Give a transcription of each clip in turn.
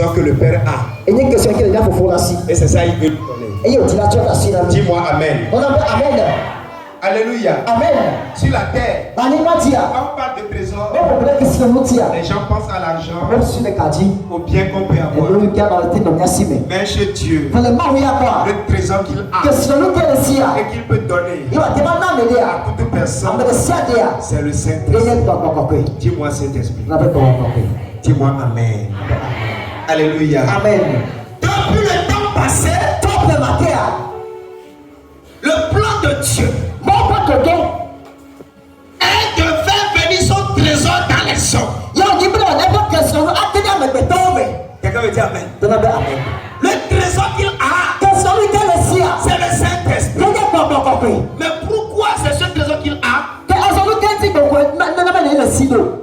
trésor que le Père a. Et c'est ça il veut nous donner. Dis-moi Amen. Alléluia. Amen. Sur la terre, quand on parle de trésor, les gens pensent à l'argent, au bien qu'on peut avoir. Mais chez Dieu, le trésor qu'il a et qu'il peut donner à toute personne, c'est le Saint-Esprit. Dis-moi Saint-Esprit. Dis-moi Amen. Alléluia. Amen. Depuis le temps passé, le plan de Dieu est de faire venir son trésor dans les hommes. Quelqu'un veut dire Amen. Le trésor qu'il a, c'est le Saint-Esprit. Mais pourquoi c'est ce trésor qu'il a?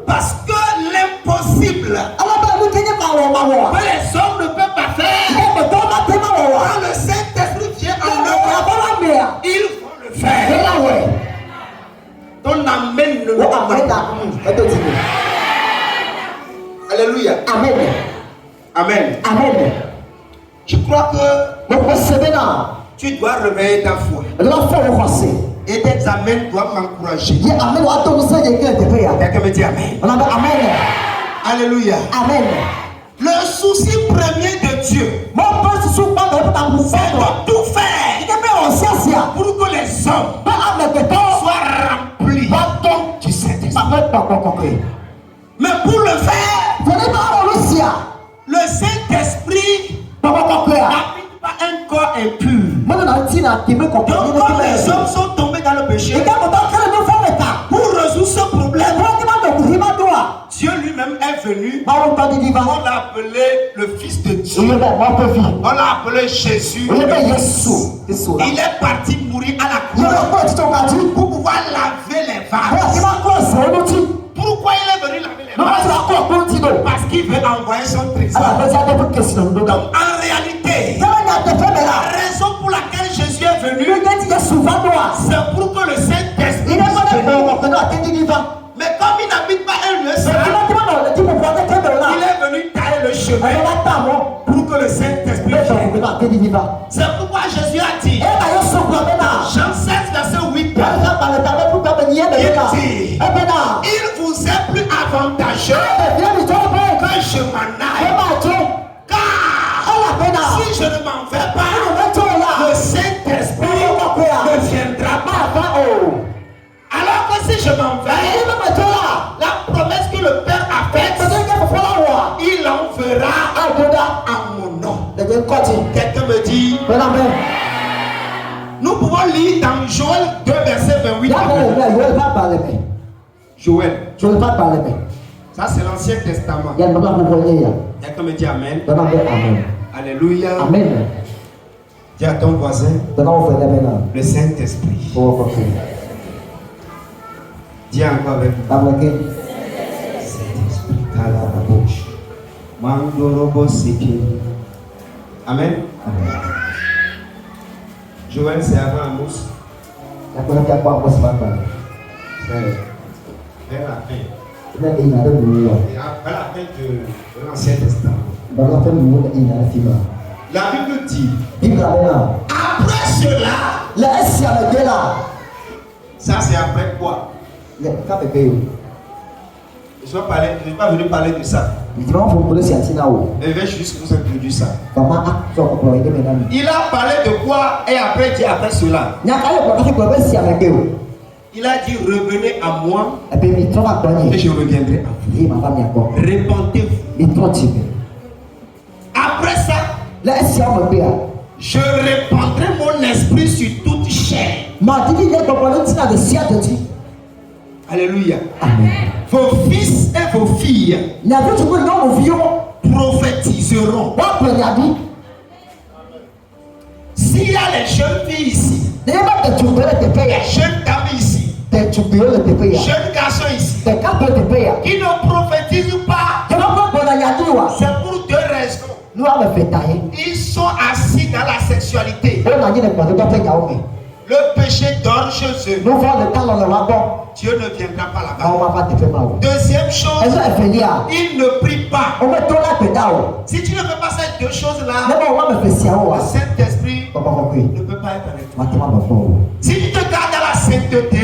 Parce que l'impossible que les hommes ne peuvent pas faire, quand le Saint-Esprit vient en eux, ils vont le faire. Ton Amen ne nous amène pas. Alléluia. Amen. Amen. Amen. Je crois que tu dois réveiller ta foi. Et tes amens doivent m'encourager. Quelqu'un me dit Amen. Amen. Alléluia. Amen. Le souci premier de Dieu, c'est de tout faire pour que les hommes soient remplis du Saint-Esprit. Mais pour le faire, le Saint-Esprit n'habite pas un corps impur. Donc quand les hommes sont tombés dans le péché, pour résoudre ce problème, Dieu lui-même est venu. On l'a appelé le Fils de Dieu. On l'a appelé Jésus. Il est parti mourir à la croix pour pouvoir laver les vases. Pourquoi il est venu laver les vases? Parce qu'il veut envoyer son trésor. Donc en réalité, la raison pour laquelle Jésus est venu, c'est pour que le Saint-Esprit vienne. Mais comme il n'habite pas un lieu saint, il est venu tailler le chemin pour que le Saint-Esprit vienne. C'est pourquoi Jésus a dit, Jean 16, verset 8, il dit, il vous est plus avantageux que je m'en aille. Car si je ne m'en vais pas, le Saint-Esprit ne viendra pas. Alors que si je m'en vais, la promesse que le Père a faite, il enverra en mon nom. Quelqu'un me dit, nous pouvons lire dans Joël 2, verset 28. Joël. Ça c'est l'Ancien Testament. Quelqu'un me dit Amen. Alléluia. Amen. Dis à ton voisin, le Saint-Esprit. Dis encore avec moi. Saint-Esprit, Amen. Joël, c'est avant Amos. C'est vers la fin. Après la fin de l'Ancien Testament. La Bible dit, après cela, ça c'est après quoi? Je ne suis pas venu parler de ça. Mais je vais juste vous introduire ça. Il a parlé de quoi et après dit après cela. Il a dit revenez à moi et je reviendrai à vous. Répentez-vous. Après ça, je répandrai mon esprit sur toute chair. Alléluia. Amen. Vos fils et vos filles prophétiseront. S'il y a les jeunes filles ici, les jeunes dames ici, jeunes garçons ici, qui ne prophétisent pas, c'est pour deux raisons. Ils sont assis dans la sexualité. Le péché dort chez eux. Dieu ne viendra pas là-bas. Deuxième chose, il ne prie pas. Si tu ne fais pas ces deux choses-là, le Saint-Esprit ne peut pas être avec toi. Si tu te gardes à la sainteté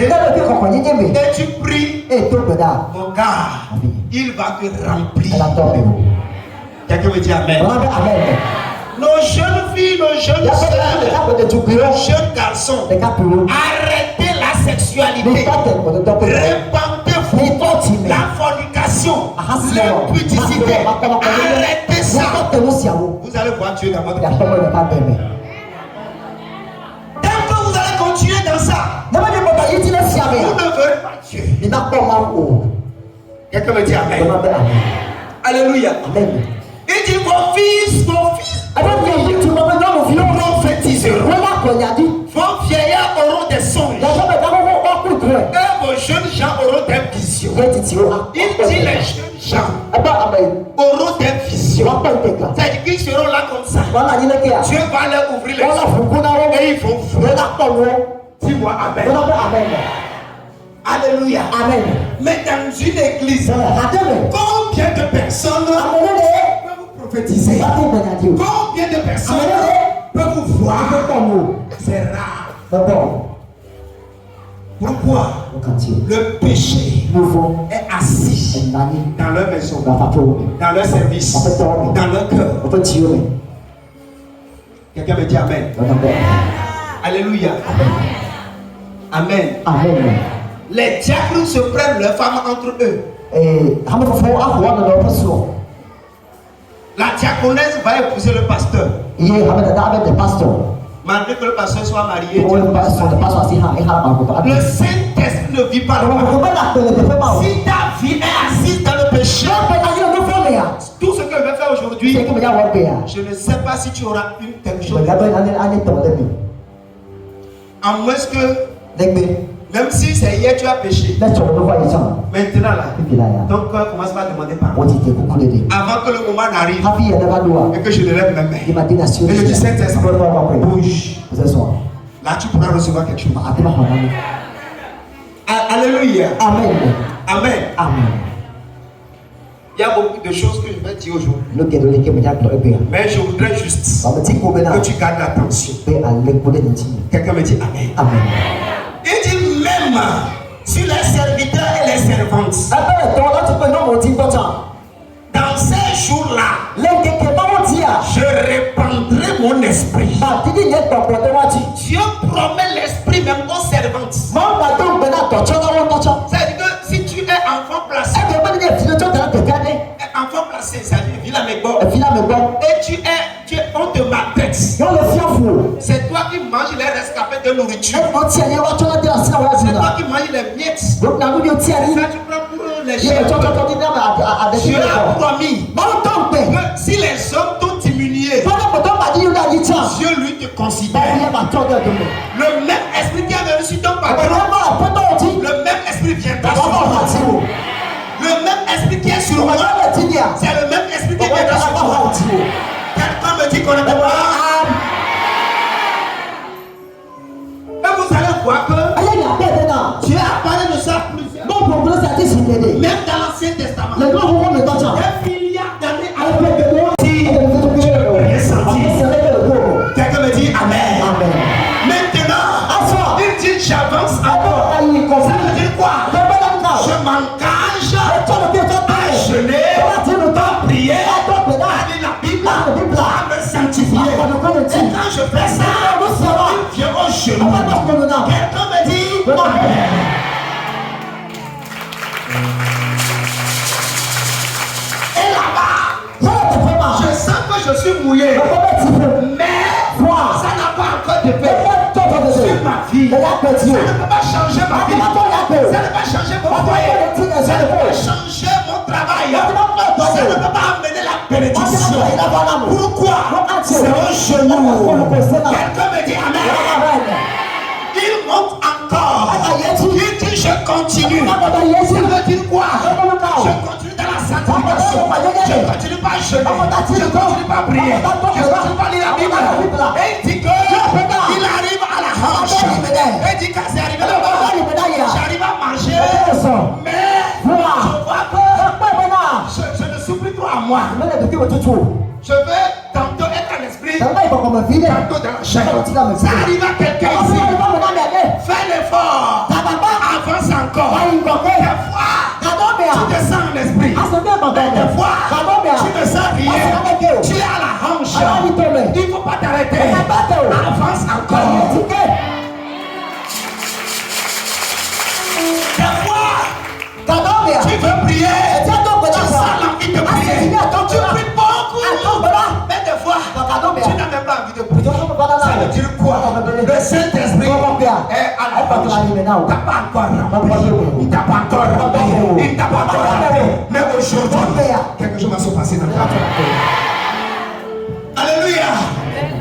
et tu pries, mon gars, il va te remplir. Quelqu'un me dit Amen. Nos jeunes filles, nos jeunes sœurs, nos jeunes garçons, arrêtez la sexualité, répandez-vous la fornication, l'impudicité, arrêtez ça. Vous allez voir Dieu dans votre vie. Tant que vous allez continuer dans ça, vous ne verrez pas Dieu. Quelqu'un me dit Amen. Alléluia. Il dit vos fils prophétiseront. Vos vieillards auront des songes. Et vos jeunes gens auront des visions. Il dit les jeunes gens auront des visions. C'est-à-dire qu'ils seront là comme ça. Dieu va leur ouvrir les yeux et ils vont voir. Dis-moi Amen. Alléluia. Amen. Mais dans une église, combien de personnes peuvent vous prophétiser? Combien de personnes peuvent vous voir? C'est rare. Pourquoi? Le péché est assis dans leur maison, dans leur service, dans leur cœur. Quelqu'un me dit Amen. Alléluia. Amen. Amen. Les diacres se prennent leurs femmes entre eux. La diaconesse va épouser le pasteur. Malgré que le pasteur soit marié, le Saint-Esprit ne vit pas là-bas. Si ta vie est assise dans le péché, tout ce que je vais faire aujourd'hui, je ne sais pas si tu auras une telle chose. En moins que même si c'est hier tu as péché, maintenant là, ton cœur commence à demander pardon. Avant que le moment n'arrive et que je ne lève mes mains et je dis Saint-Esprit, bouge. Là tu pourras recevoir quelque chose. Alléluia. Amen. Amen. Amen. Il y a beaucoup de choses que je vais dire aujourd'hui. Mais je voudrais juste que tu gardes l'attention. Quelqu'un me dit Amen. Amen. Il dit même sur les serviteurs et les servantes. Dans ces jours-là, je répandrai mon esprit. Dieu promet l'esprit même aux servantes. C'est-à-dire que si tu es enfant placé, enfant placé, c'est-à-dire et on te maltraite. C'est toi qui manges les rescapés de nourriture. C'est toi qui manges les miettes. C'est ça tu prends pour les chiens. Dieu a promis que si les hommes t'ont diminué, Dieu lui te considère. Le même esprit qui est venu sur ton patron, le même esprit viendra sur toi. Le même esprit qui est sur moi, c'est le même esprit qui viendra sur toi. Quelqu'un me dit qu'on est pas. Et vous allez voir que Dieu a parlé de ça plusieurs fois. Même dans l'Ancien Testament. Des milliards d'années après que moi, quelqu'un me dit Amen. Maintenant, il dit j'avance encore. Ça veut dire quoi? Je m'engage à jeûner, à prier, à lire la Bible, à me sanctifier. Et quand je fais ça, il vient au genou. Quelqu'un me dit Amen. Et là-bas, je sens que je suis mouillé. Mais ça n'a pas encore de paix sur ma vie. Ça ne peut pas changer ma vie. Ça ne peut pas changer mon foyer. Ça ne peut pas changer mon travail. Ça ne peut pas amener la bénédiction. Pourquoi? C'est un genou. Quelqu'un me dit Amen. Il monte encore. Il dit je continue. Ça veut dire quoi? Je continue dans la sanctification. Je ne continue pas à jeûner. Je ne continue pas à prier. Je ne continue pas à lire la Bible. Et il dit qu'il arrive à la fin. hanche. Et dit quand c'est arrivé là-bas, j'arrive à marcher. Mais je vois que je ne suis plus trop à moi. Je veux tantôt être à l'esprit, tantôt dans la chair. Ça arrive à quelqu'un ici. Fais l'effort. Avance encore. Des fois, tu te sens en esprit. Des fois, tu ne sens rien. Tu es à la hanche. Il ne faut pas t'arrêter. Avance encore. Des fois, tu veux prier. Tu sens l'envie de prier. Tu pries beaucoup. Mais des fois, tu n'as même pas envie de prier. Ça veut dire quoi? Le Saint-Esprit est à la hanche. Il ne t'a pas encore rempli. Il ne t'a pas encore rempli. Il ne t'a pas encore rempli. Mais aujourd'hui, quelque chose va se passer dans le cadre. Alléluia.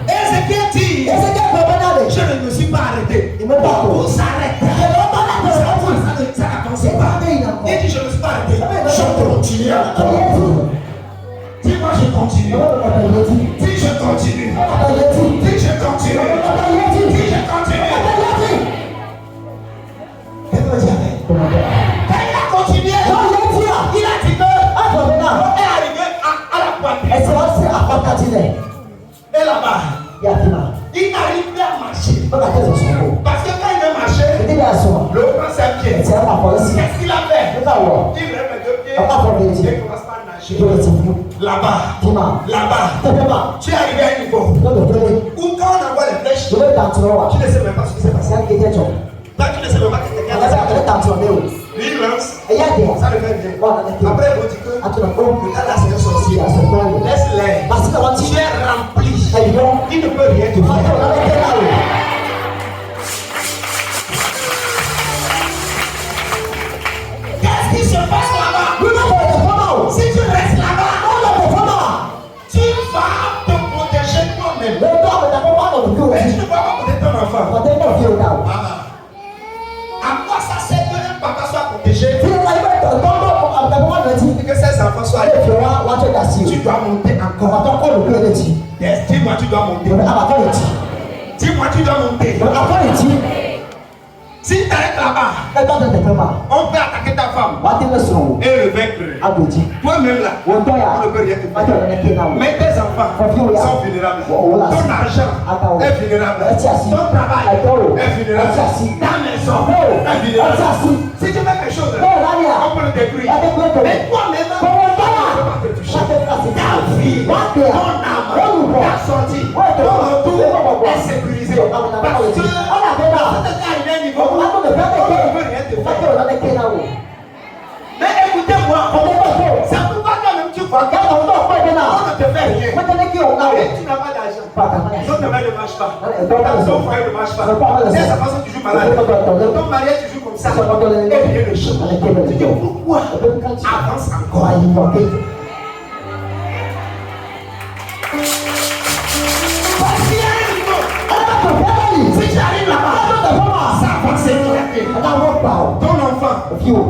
Ézéchiel dit, je ne me suis pas arrêté. Beaucoup s'arrêtent. Ça n'avance pas. Il dit, je ne me suis pas arrêté. Je continue. Dis-moi, je continue. Dis, je continue. Dis, je continue. Dis, je continue. Quand il a continué, il a dit que est arrivé à la poitrine. Et là-bas, il n'arrive plus à marcher. Parce que quand il veut marcher, le prend ses pieds. Qu'est-ce qu'il a fait? Il lève les deux pieds et commence pas à nager. Là-bas, tu es arrivé à un niveau où quand on envoie les flèches, tu ne sais même pas ce qui s'est passé. Toi, tu ne sais même pas ce qui s'est passé. Lui, il lance, ça le fait bien. Après, il vous dit que là, c'est un sorcier. Laisse-les. Parce que tu es rempli. Il ne peut rien te faire. Qu'est-ce qui se passe là-bas? Si tu restes là-bas, tu vas te protéger toi-même. Mais tu ne vas pas protéger ton enfant. À quoi ça sert que un papa soit protégé et que ses enfants soient allés? Tu dois monter encore. Dis-moi, tu dois monter. Dis-moi, tu dois monter. Si tu t'arrêtes là-bas, on peut attaquer ta femme et le vaincre. Toi-même là, on ne peut rien te faire. Mais tes enfants sont vulnérables. Ton argent est vulnérable. Ton travail est vulnérable. Ta maison est vulnérable. Si tu fais quelque chose, on peut le détruire. Mais toi-même, on ne peut pas te toucher. Ta vie, ton âme, ta sortie, ton retour est sécurisé. Parce que on arrivé à un niveau. Mais écoutez-moi, c'est pourquoi toi-même tu vois qu'on ne te fait rien. Et tu n'as pas d'argent. Ton travail ne marche pas. Ton foyer ne marche pas. C'est sa façon toujours malade. Ton mariage toujours comme ça. Et rien ne change. Tu dis pourquoi? Avance encore. Parce qu'il y a un niveau. Si tu arrives là-bas, ça avance éclaté. Ton enfant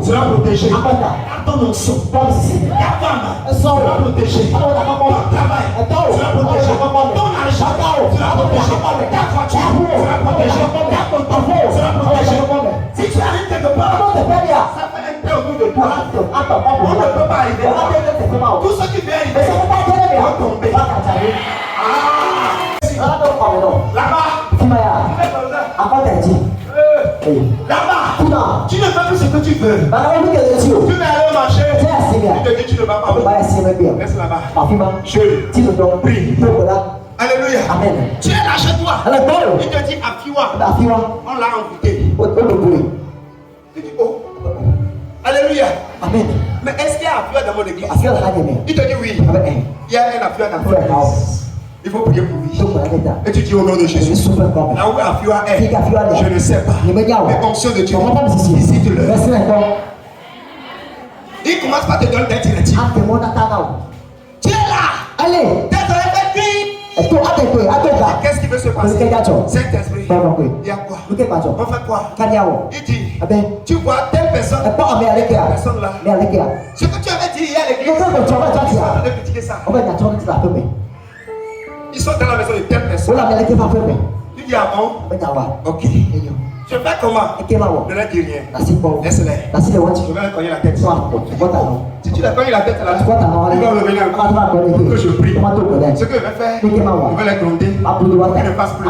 sera protégé. Ton onction, ta femme sera protégée. Ton travail sera protégé. Ton argent sera protégé. Ta voiture sera protégée. Ta portefeuille sera protégée. Si tu arrives quelque part, ça fait un peu autour de toi. On ne peut pas arriver là. Tout ce qui vient arriver va tomber. Là-bas, là-bas, tu ne fais plus ce que tu veux. Tu vas aller au marché, tu te dis tu ne vas pas. Reste là-bas. Je prie. Alléluia. Amen. Tu es là chez toi. Il te dit Afiwa. On l'a envoûté. Tu dis oh. Alléluia. Amen. Mais est-ce qu'il y a Afiwa dans mon église? Il te dit oui. Il y a un Afiwa dans mon église. Il faut prier pour lui. Et tu dis au nom de Jésus. Là où Afiwa est, je ne sais pas. Mais onction de Dieu, ici tu le. Il commence par te donner des directives. Tu es là. Allez. T'es dans qu'est-ce qui veut se passer? Saint-Esprit. Il y a quoi? On fait quoi? Il dit, tu vois telle personne, personne là. Ce que tu avais dit hier à l'église, ils sont en train de critiquer ça. Ils sont dans la maison de telle personne. Tu Tu dis ah bon? Ok. Je fais comment? Ne leur dis rien. Laisse-les. Je vais leur cogner la tête. Si tu leur cognes la tête là, ils vont revenir encore pour que je prie. Ce que je vais faire, je vais les gronder. Ils ne passent plus.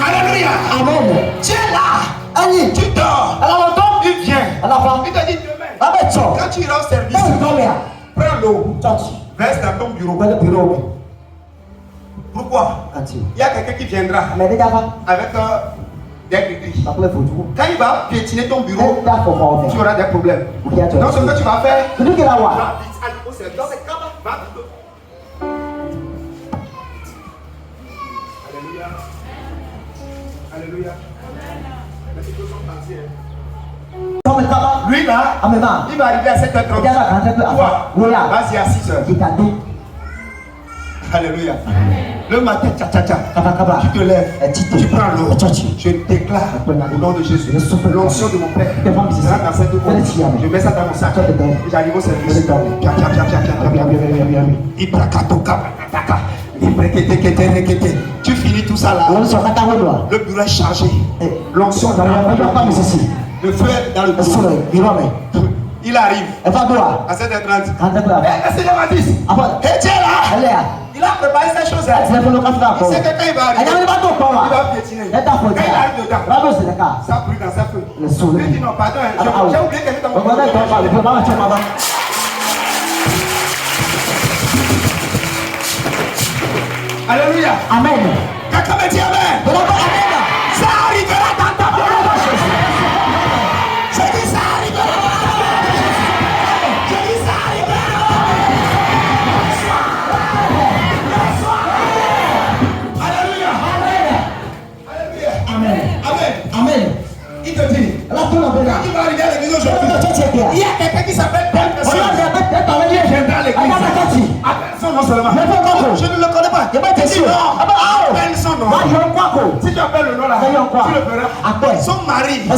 Alléluia. Amen. Tu es là. Tu dors. Il vient. Il te dit demain. Quand tu iras au service, prends l'eau. Verse dans ton bureau. Pourquoi? Il y a quelqu'un qui viendra avec des gris. Quand il va piétiner ton bureau, tu auras des problèmes. Donc ce que tu vas faire, Alléluia. Alléluia. Les choses sont parties. Lui là, il va arriver à 7h30. Toi, vas-y à 6h. Alléluia. Le matin, tu te lèves, tu prends l'eau. Je déclare au nom de Jésus l'onction de mon Père. Dans cette eau, je mets ça dans mon sac. J'arrive au service. Tu finis tout ça là. Le bureau est chargé. L'onction dans le feu dans le bureau. Il arrive à 7h30. Le Seigneur m'a dit, et tu es là. Il a préparé ces choses. Il sait que quand il va arriver, il va piétiner. Quand il arrive dedans, ça brûle dans sa feu. Il dit non, pardon, j'ai oublié quelque chose dans mon corps. Alléluia. Amen. Quelqu'un me dit Amen. Ça arrivera dans ta vie. Je dis ça arrivera. Je dis ça arrivera. Alléluia. Amen. Amen. Amen. Il te dit, quand il va arriver à l'église aujourd'hui, il y a quelqu'un qui s'appelle telle personne. Il viendra à l'église. Appelle son nom seulement. Je ne le connais pas. Appelle son nom. Si tu appelles le nom là, tu le verras. Son mari va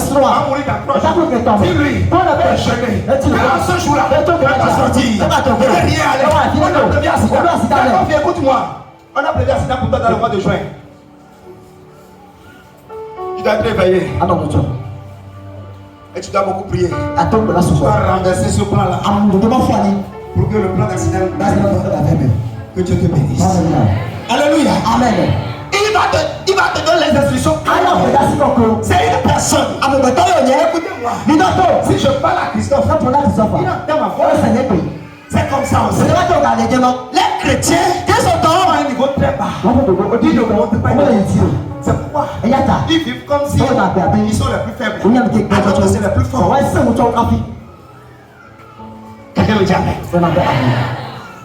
mourir dans 3 jours. Dis-lui, péché-le. Dans ce jour-là, tu vas sortir. Tu vas rien aller. On a prévu accident. Écoute-moi. On a prévu accident pour toi dans le mois de juin. Tu dois être réveillé. Et tu dois beaucoup prier. Tu dois renverser ce plan-là. Pour que le plan d'accident, que Dieu te bénisse. Alléluia. Amen. Il va te donner les instructions. C'est une personne. Écoutez-moi. Si je parle à Christophe, il entend ma voix. C'est comme ça aussi. Les chrétiens, ils sont à un niveau très bas. C'est pourquoi ils vivent comme si ils sont les plus faibles. Alors que c'est les plus forts. Quelqu'un me dit Amen.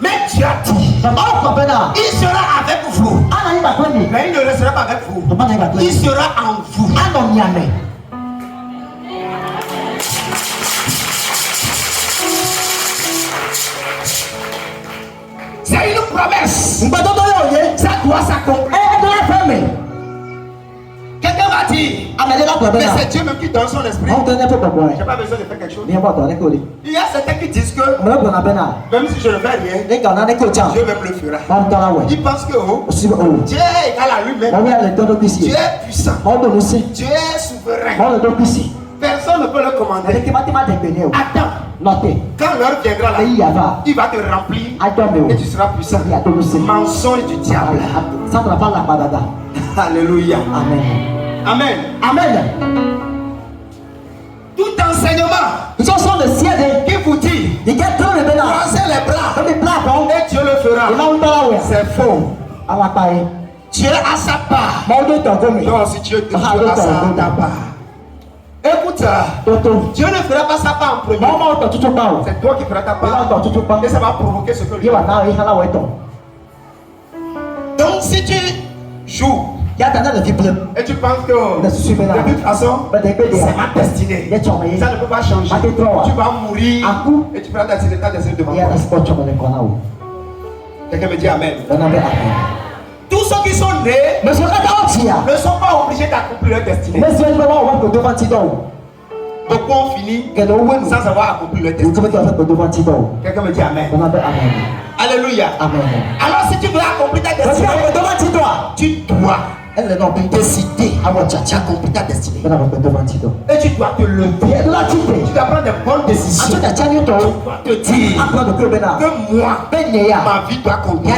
Mais Dieu a dit, il sera avec vous. Mais il ne restera pas avec vous. Il sera en vous. C'est une promesse. Ça doit s'accomplir. Quelqu'un va dire, mais c'est Dieu même qui donne son esprit. J'ai pas besoin de faire quelque chose. Il y a certains qui disent que même si je ne fais rien, Dieu même le fera. Ils pensent que Dieu est égal à lui-même. Dieu est puissant. Dieu est souverain. Personne ne peut le commander. Attends. Quand l'heure viendra là, il va te remplir et tu seras puissant. Mensonge du diable. Alléluia. Amen. Amen. Amen. Tout enseignement qui vous dit croisez les bras et Dieu le fera, c'est faux. Dieu a sa part. Donc si Dieu a sa part, écoute, Dieu ne fera pas sa part en premier. C'est toi qui feras ta part. Et ça va provoquer ce que Dieu va faire. Donc si tu joues et tu penses que de toute façon c'est ma destinée, ça ne peut pas changer. Tu vas mourir et tu feras ta destinée devant toi. Quelqu'un me dit Amen. Tous ceux qui sont nés ne sont pas obligés d'accomplir leur destinée. Beaucoup ont fini sans avoir accompli leur destinée. Quelqu'un me dit Amen. Alléluia. Amen. Alors si tu veux accomplir ta destinée, tu dois décider d'accomplir ta destinée. Et tu dois te lever. Tu dois prendre des bonnes décisions. Tu dois te dire que moi, ma vie doit compter.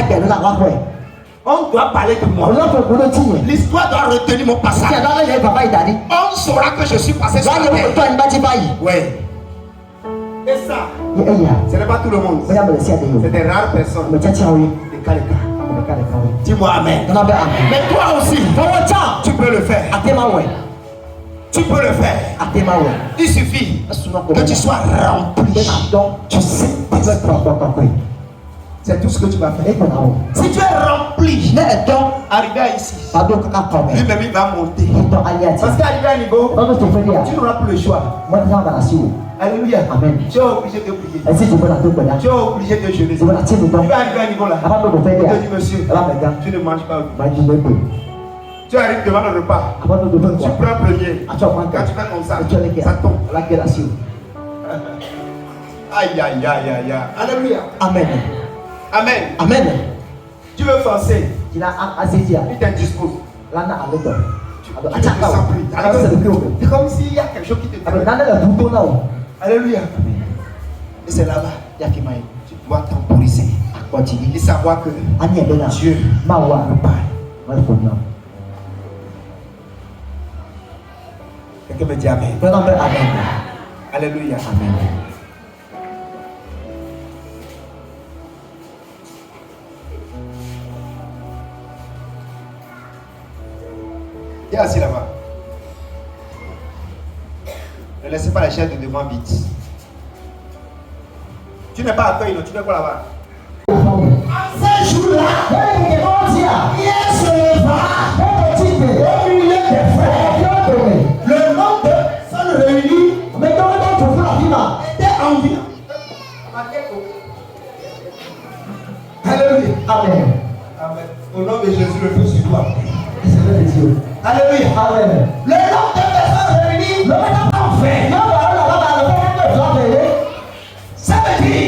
On doit parler de moi. L'histoire doit retenir mon passage. On saura que je suis passé sur la terre. Ouais. Et ça, ce n'est pas tout le monde. C'est des rares personnes. Des cas. Dis-moi amen. Mais toi aussi, tu peux le faire. Tu peux le faire. Il suffit que tu sois rempli. Tu sais. C'est tout ce que tu vas faire. Si tu es rempli, arrivé à ici, lui-même il va monter. Parce qu'arrivé à un niveau, tu n'auras plus le choix. Alléluia. Amen. Tu es obligé de prier. Tu es obligé de jeûner. Tu vas arriver à un niveau là. Tu te dis, monsieur, tu ne manges pas. Tu arrives devant le repas. Tu prends premier. Quand tu fais comme ça, ça tombe. Aïe, aïe, aïe, aïe, aïe. Alléluia. Amen. Amen. Amen. Tu veux forcer. Il t'indispose. C'est comme s'il y a quelque chose qui te traîne. Alléluia. Et c'est là-bas. Tu dois temporiser. Et savoir que Dieu nous parle. Quelqu'un me dit amen. Alléluia. Amen. Viens assis là-bas. Ne laissez pas la chaise de devant vide. Tu n'es pas à feuille, non, tu n'es pas là-bas. À ce jour-là, il se leva au milieu des frères. Le nombre de personnes réunies était environ. Alléluia. Amen. Amen. Au nom de Jésus, le feu sur toi. Alléluia. Amen. Le nombre de personnes réunies ne va pas fait. Ça veut dire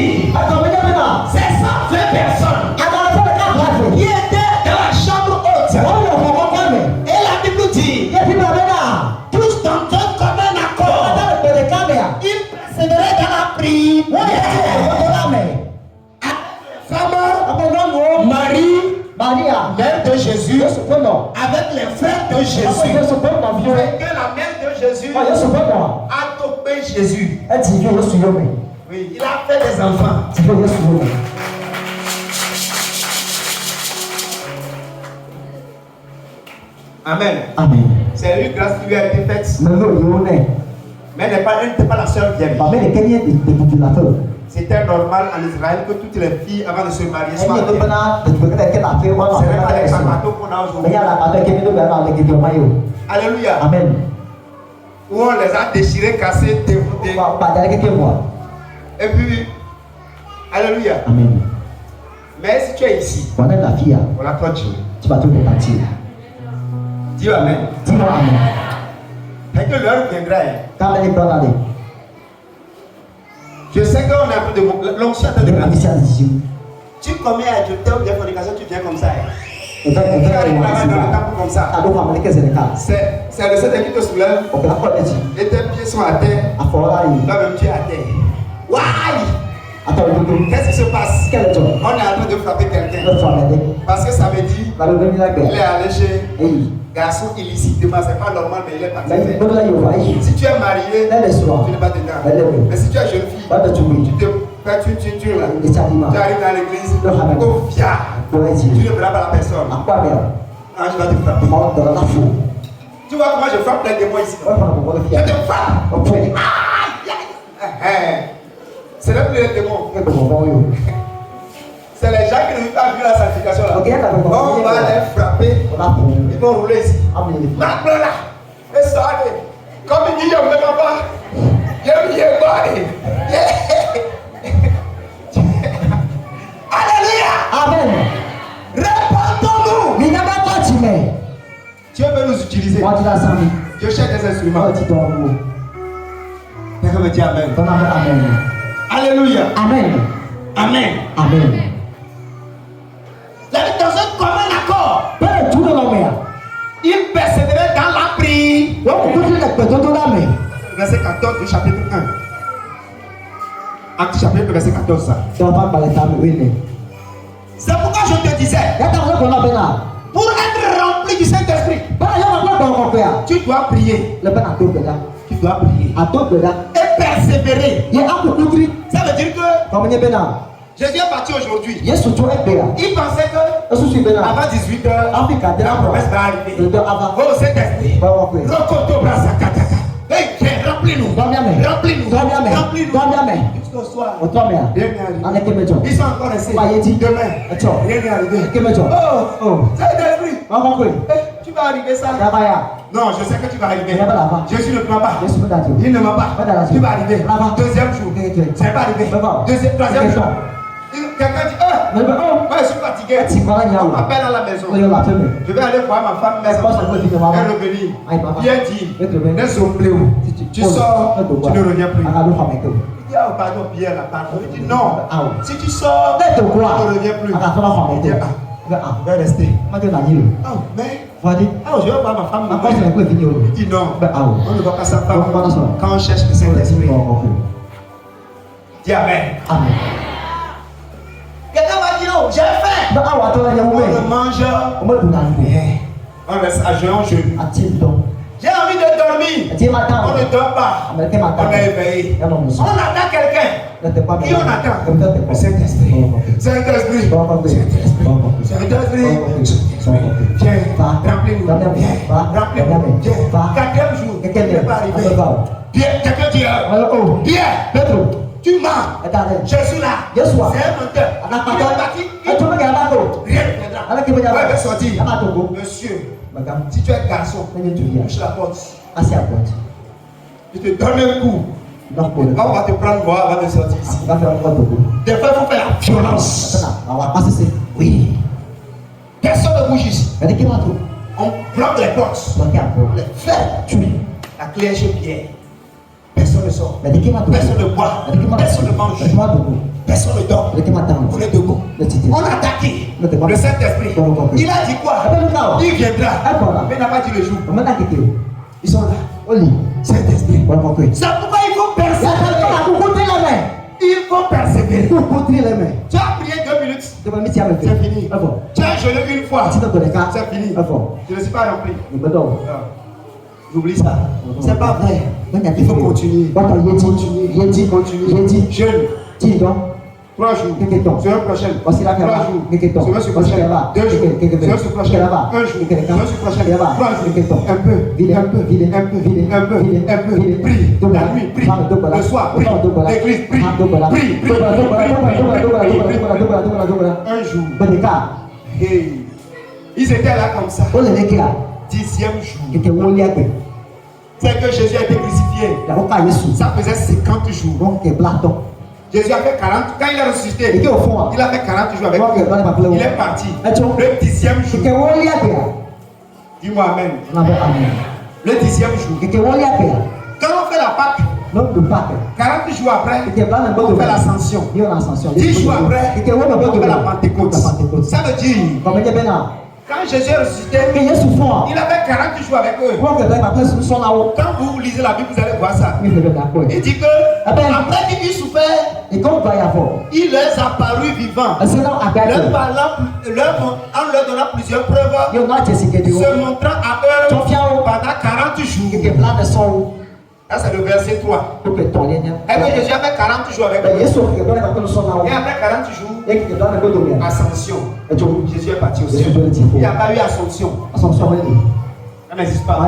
c'est 120 personnes qui étaient dans la chambre haute. Et la Bible dit tous d'entre comme un accord. Ils persévéraient dans la prière. Femme, Marie, mère de Jésus, avec les frères de Jésus, que la mère de Jésus a topé Jésus. Oui, il a fait des enfants. Amen. Amen. C'est une grâce qui lui a été faite. Mais elle n'était pas la seule vierge. C'était normal en Israël que toutes les filles avant de se marier soient vierges. Ce n'est pas les bateaux qu'on a aujourd'hui. Alléluia. Amen. Où on les a déchirés, cassés, dévoûtés. Et puis, alléluia. Amen. Mais si tu es ici, on a toi Dieu. Tu vas tout repartir. Dis amen. Dis-moi amen. Et que l'heure viendra. Je sais qu'on est un peu de l'onction de grâce. Tu commets à Dieu, ou bien fornication, tu viens comme ça. Tu arrives là-bas dans le temple comme ça. C'est le Seigneur qui te soulève. Et tes pieds sont à terre. Toi-même tu es à terre. Why? Qu'est-ce qui se passe? On est en train de frapper quelqu'un. Parce que ça veut dire il est allé chez garçon illicitement, c'est pas normal, mais il est parti faire. Si tu es marié, tu n'es pas dedans. Mais si tu es jeune fille, tu arrives dans l'église, oh fier, tu ne verras pas la personne. Je vais te frapper. Tu vois comment je frappe les démons ici? Je te frappe. C'est là plus les démons. C'est les gens qui n'ont pas vu la sanctification là. On va les frapper. Ils vont rouler ici. Maintenant là. Et ça, comme il dit, je ne me pas. Je me dis pas. Alléluia. Amen. Répondons-nous. Dieu veut nous utiliser. Dieu cherche des instruments. Quelqu'un me dit amen. Alléluia. Amen. Amen. Amen. Verset 14 du chapitre 1. Acte chapitre verset 14. Ça. C'est pourquoi je te disais, pour être rempli du Saint-Esprit, tu dois prier. Tu dois prier. Et persévérer. Ça veut dire que Jésus est parti aujourd'hui. Il pensait que avant 18h, la promesse va arriver. Oh, Saint-Esprit. Remplis-nous. Jusqu'au soir. Ils sont encore restés. Demain. Rien n'est arrivé. Oh, Saint-Esprit. Tu vas arriver ça. Non, je sais que tu vas arriver. Jésus ne ment pas. Il ne ment pas. Tu vas arriver. Deuxième jour. C'est pas arrivé. Troisième jour. Quelqu'un dit, moi je suis fatigué. On m'appelle à la maison. Je vais aller voir ma femme. Elle est revenue. Bien dit. Tu sors, tu ne reviens plus. Il dit, oh pardon, Pierre, pardon. Il dit, non. Si tu sors, tu ne reviens plus. Il dit, je vais rester. Mais, je vais voir ma femme. Il dit, non. On ne va pas s'entendre quand on cherche le Saint-Esprit. Dis Amen. Quelqu'un va dire, oh, j'ai faim. On ne mange rien. On reste à jeun. J'ai envie de dormir. On ne dort pas. On est éveillé. On attend quelqu'un. Qui on attend? Le Saint-Esprit. Saint-Esprit. Viens, remplis-nous. Quatrième jour, il n'est pas arrivé. Pierre, quelqu'un dit, Pierre, tu mens. Je suis là. C'est un menteur. Il est parti. Rien ne viendra. Ouais, vais sortir. Monsieur, si tu es garçon, touche la porte. Je te donne un coup. On va te prendre moi, on va te sortir ici. Des fois, il faut faire la violence. Oui. Personne ne bouge ici. On bloque les portes. Les fers. La clé est chez Pierre. Personne ne sort. Personne ne boit. Personne ne mange. Personne ne dort. On est debout. On a attaqué le Saint-Esprit. Il a dit quoi? Il viendra. Mais il n'a pas dit le jour. Ils sont là. Saint-Esprit. C'est pourquoi il faut persévérer. Il faut persévérer. Tu as prié 2 minutes. C'est fini. Tu as jeûné une fois. C'est fini. Je ne suis pas rempli. J'oublie ça. C'est pas vrai. Il faut continuer. Continuer. Jeûne. 3 jours. Semaine prochaine. 3 jours. Semaine prochaine. 2 jours. Semaine prochaine. 1 jour. Semaine prochaine. 3 jours. Un peu. Prie. La nuit. Prie. Le soir. Prie. L'église. Prie. Un jour. Hey. Ils étaient là comme ça. 10e jour. C'est que Jésus a été crucifié. Ça faisait 50 jours. Jésus a fait 40. Quand il a ressuscité, il a fait 40 jours avec eux. Il est parti. Le 10e jour. Dis-moi Amen. Le 10e jour. Quand on fait la Pâque, 40 jours après, on fait l'ascension. 10 jours après, on fait la Pentecôte. Ça veut dire, quand Jésus est ressuscité, il a fait 40 jours avec eux. Quand vous lisez la Bible, vous allez voir ça. Il dit que après qu'il souffert, il les a parus vivants. En leur donnant plusieurs preuves, se montrant à eux pendant 40 jours. Là, c'est le verset 3. Et puis Jésus a fait 40 jours avec eux. Et après 40 jours, ascension. Jésus est parti au ciel. Il n'y a pas eu ascension. Ça n'existe pas.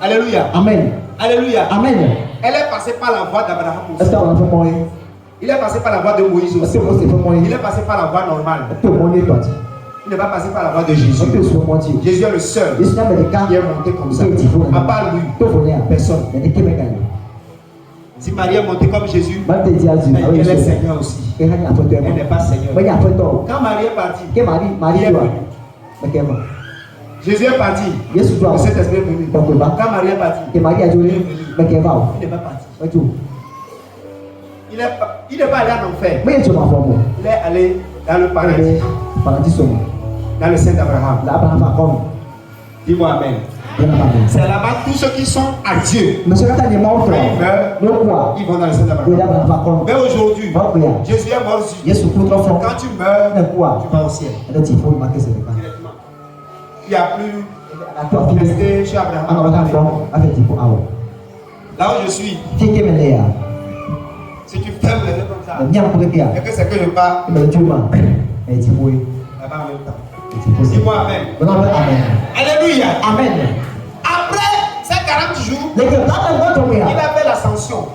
Alléluia. Amen. Alléluia. Amen. Elle est passée par la voie d'Abraham aussi. Il est passé par la voie de Moïse aussi. Il est passé par la voie normale. Il n'est pas passé par la voie de Jésus. Jésus est le seul qui est monté comme ça. À part lui, personne. Si Marie est montée comme Jésus, elle est Seigneur aussi. Elle n'est pas Seigneur. Quand Marie est partie, Marie est venue. Jésus est parti. Le Saint-Esprit est venu. Quand Marie est partie, il n'est pas parti. Il n'est pas allé en enfer. Il est allé dans le paradis. Dans le sein d'Abraham. Dis-moi Amen. C'est là-bas tous ceux qui sont à Dieu. Quand ils meurent, ils vont dans le ciel là-bas. Mais aujourd'hui, Jésus est mort sur Dieu. Quand tu meurs, tu vas au ciel. Il n'y a plus rester chez Abraham. Là où je suis, si tu fermes les yeux comme ça, et que c'est que je pars, là-bas en même temps. Dis-moi Amen. Alléluia. Amen. Après ces 40 jours, il a fait l'ascension.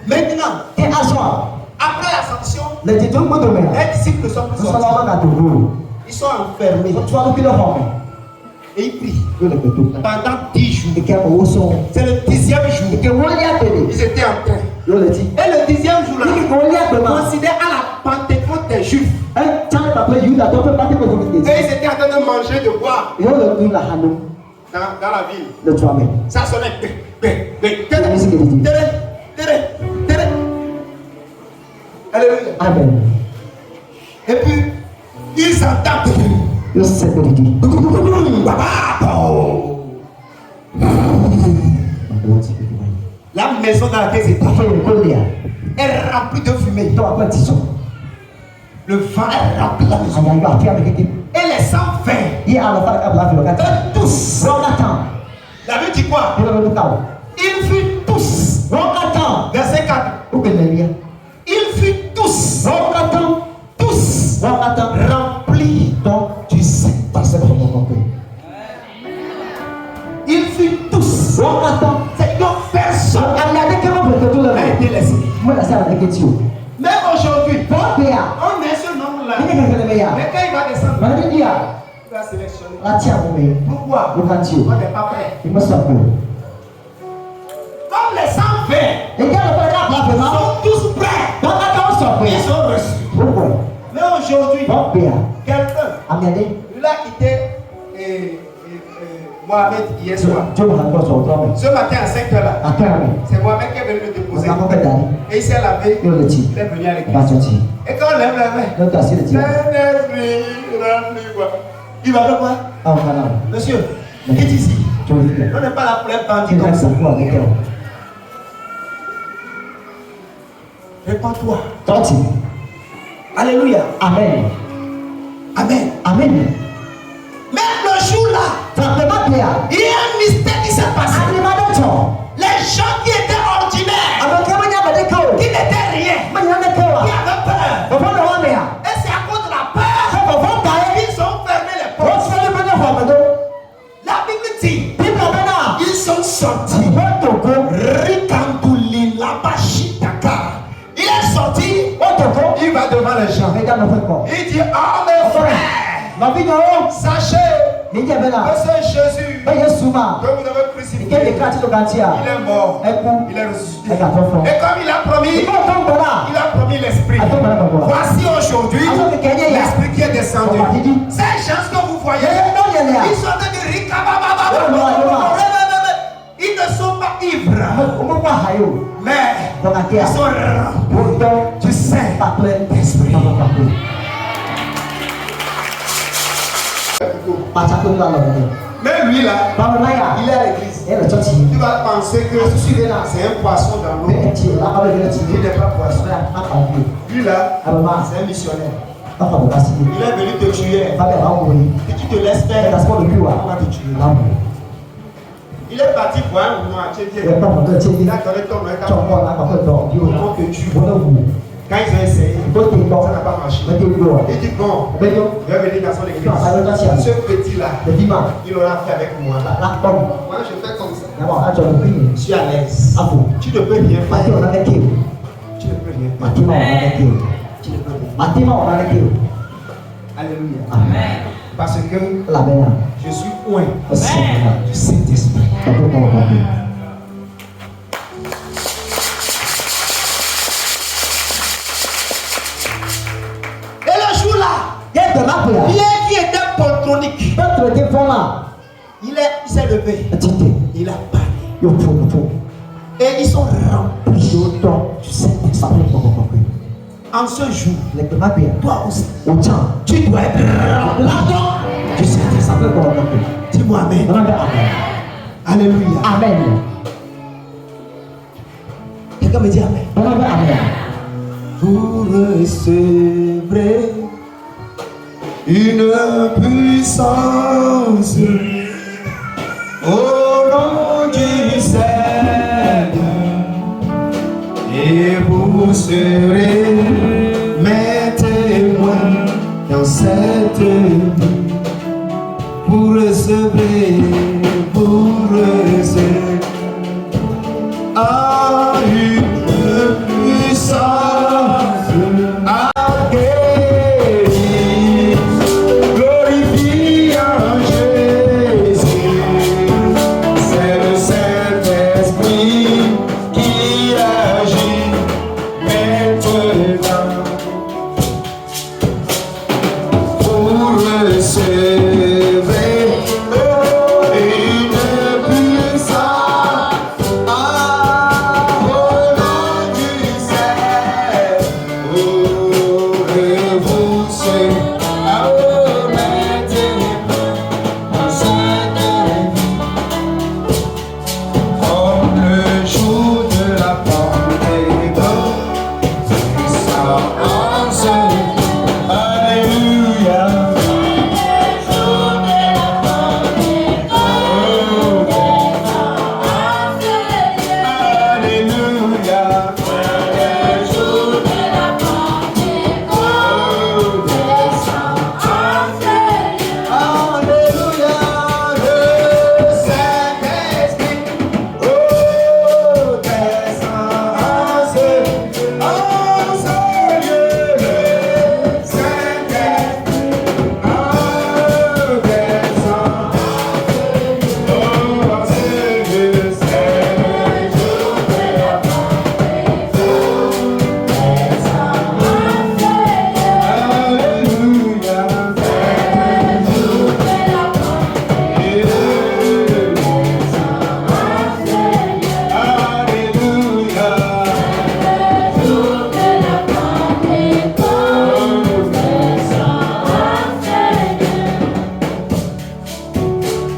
Maintenant, après l'ascension, les disciples sont plus sortis. Ils sont enfermés. Et ils prient pendant 10 jours. C'est le 10e jour. Ils étaient en train. Et le 10e jour là, considéré à la Pentecôte des Juifs. Et ils étaient en train de manger, de boire dans la ville. Ça sonnait. Alléluia. Amen. Et puis, ils entendent. La maison dans laquelle ils étaient est remplie de fumée. Le vent est rempli la maison. Et les 120, tous. La Bible dit quoi? Ils furent tous. Verset 4. Ils furent tous. Tous remplis du Saint-Esprit. Ils furent tous. C'est une personne a été laissée. Même aujourd'hui, on est ce nombre-là. Mais quand il va descendre, il va sélectionner. Pourquoi? On n'est pas prêt. Comme les 120 sont tous prêts. Ils sont reçus. Mais aujourd'hui, quelqu'un, il a quitté Mohamed hier soir. Ce matin à 5h là, c'est Mohamed qui est venu le déposer. Et il s'est lavé, il est venu à l'église. Et quand on lève la main, il va faire quoi? Monsieur, quitte ici. On n'est pas là pour être bandit comme ça. Répands-toi. Alléluia. Amen. Amen. Amen. Même le jour là, il y a un mystère qui s'est passé. Les gens qui étaient ordinaires, qui n'étaient rien, qui avaient peur. Et c'est à cause de la peur qu'ils ont fermé les portes. La Bible dit, ils sont sortis. Rikandouli, Labashitaka. Il est sorti, il va devant les gens. Il dit, oh mes frères, sachez que c'est Jésus que vous avez crucifié. Il est mort, il est ressuscité. Et comme il a promis l'Esprit. Voici aujourd'hui l'Esprit qui est descendu. Ces gens que vous voyez, ils sont de ils ne sont pas ivres, mais ils sont remplis du Saint-Esprit. Mais lui là, il est à l'église. Tu vas penser que c'est un poisson dans l'eau. Il n'est pas poisson. Lui là, c'est un missionnaire. Il est venu te tuer. Et tu te laisses faire, on va te tuer. Il est parti pour un mouvement à Tchédien. Il a donné ton nom pour te tuer. Quand ils ont essayé, ça n'a pas marché. Il dit bon, je vais venir dans son église. Ce petit-là, il aura fait avec moi. Moi, je fais comme ça. Je suis à l'aise. Tu ne peux rien faire. Tu ne peux rien faire. Alléluia. Amen. Parce que je suis loin du Saint-Esprit. Bien qui était poltronique, il s'est levé, il a parlé. Et ils sont remplis du Saint-Esprit. En ce jour, toi aussi, tu dois être rempli du Saint-Esprit. Dis-moi Amen. Alléluia. Amen. Quelqu'un me dit Amen. Amen. Vous recevrez une puissance au nom du Seigneur et vous serez mes témoins dans cette vie. Vous recevrez une puissance à guérir, glorifiant Jésus. C'est le Saint-Esprit qui agit maintenant. Vous recevrez une puissance au nom du Seigneur. Et vous serez comme le jour de la Pentecôte, puissance. Alléluia.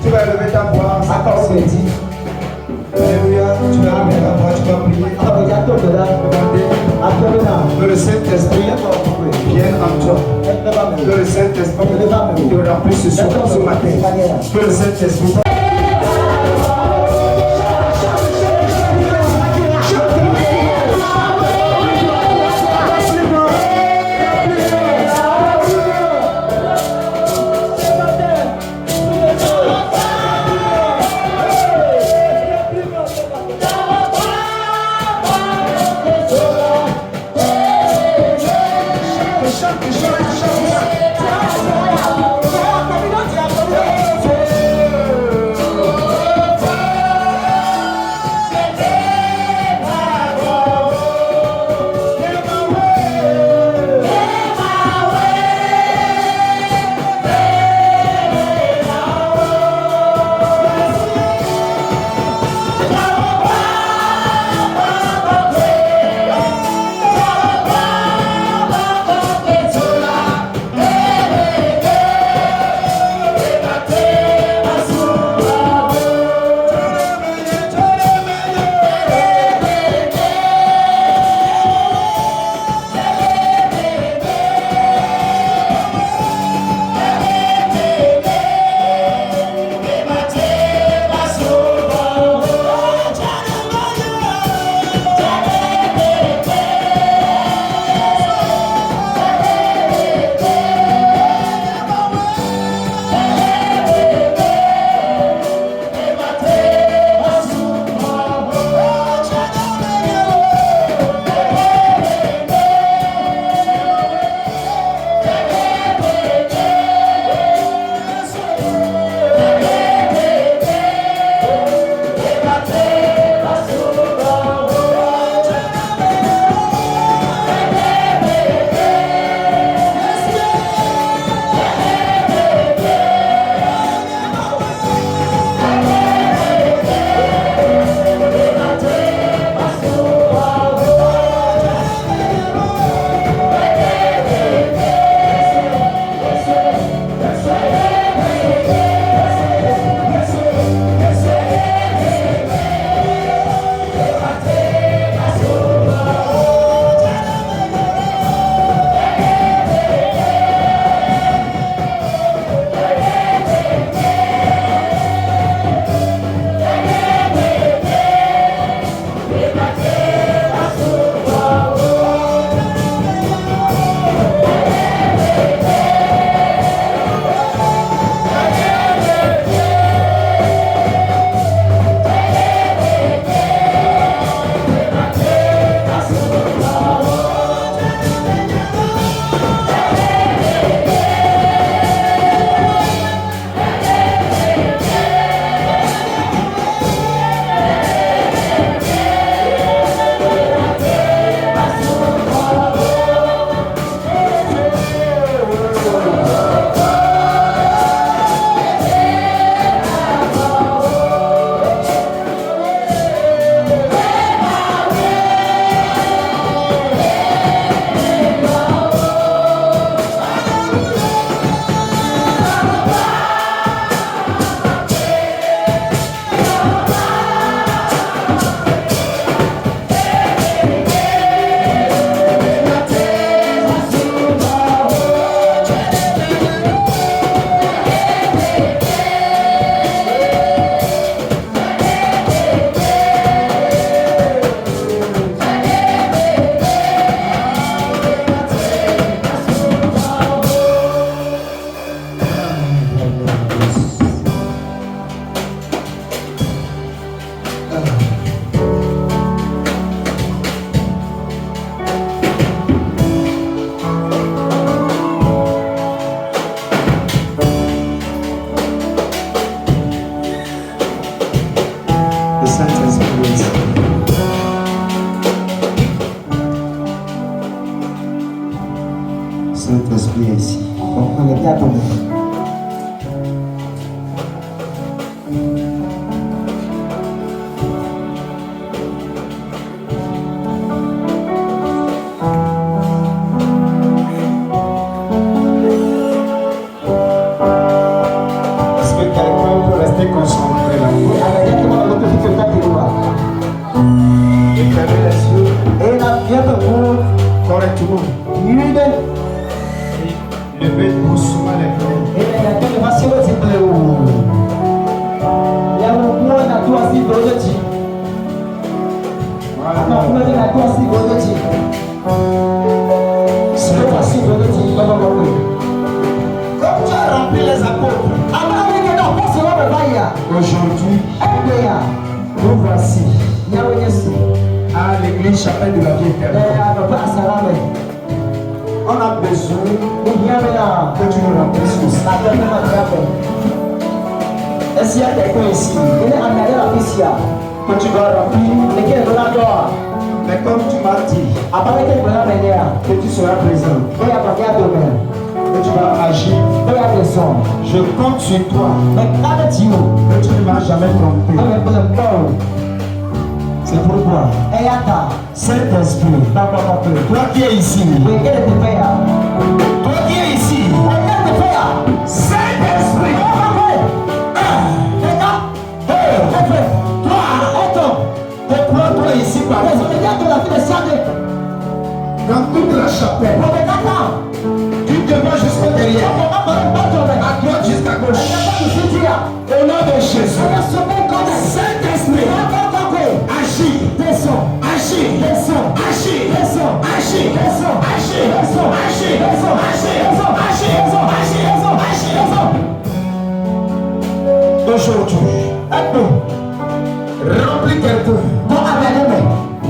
Tu vas lever ta voix. Alléluia. Tu vas lever ta voix, tu vas prier. Que le Saint-Esprit vienne en toi. Que le Saint-Esprit te remplisse ce soir, ce matin. Que le Saint-Esprit. que quelqu'un peut rester concentré là? Et fermer les yeux. Correctement. Et lever doucement les bras. Comme tu as rempli les apôtres, aujourd'hui, nous voici à l'église chapelle de la vie éternelle. On a besoin que tu nous remplisses aussi. Est-ce qu'il y a quelqu'un ici que tu dois remplir? Mais comme tu m'as dit que tu seras présent, que tu vas agir, je compte sur toi que tu ne m'as jamais trompé. C'est pourquoi Saint-Esprit, toi qui es ici, toi qui es ici, Saint-Esprit, toi ici par dans toute la chapelle, du devant jusqu'au derrière, à droite jusqu'à gauche, au nom de Jésus, Saint-Esprit, agis, descends, agis, descends, agis, descends, agis, descends, agis, descends, agis, descends, agis, descends, agis, descends, agis, descends, agis, descends. Aujourd'hui, remplis quelqu'un.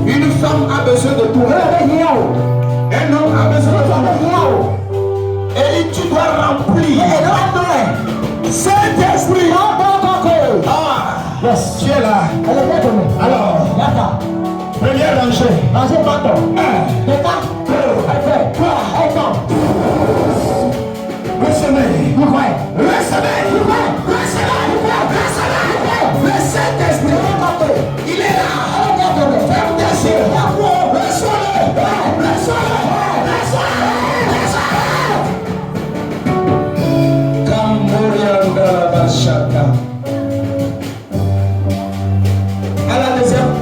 Une femme a besoin de toi. Un homme a besoin de toi. Et tu dois remplir. Saint-Esprit. Yes, tu es là. Alors, première rangée. Rangée pardon. 1, 2, 3, recevez. Le Saint-Esprit, il est là. Ferme tes yeux. Reçois-le. À la deuxième.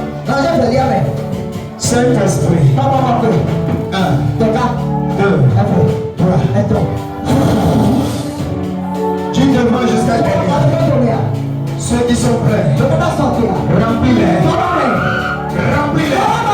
Saint-Esprit. 1, 2, 3. Tu devras jusqu'à derrière. Ceux qui sont prêts, remplis-les. Première rangée.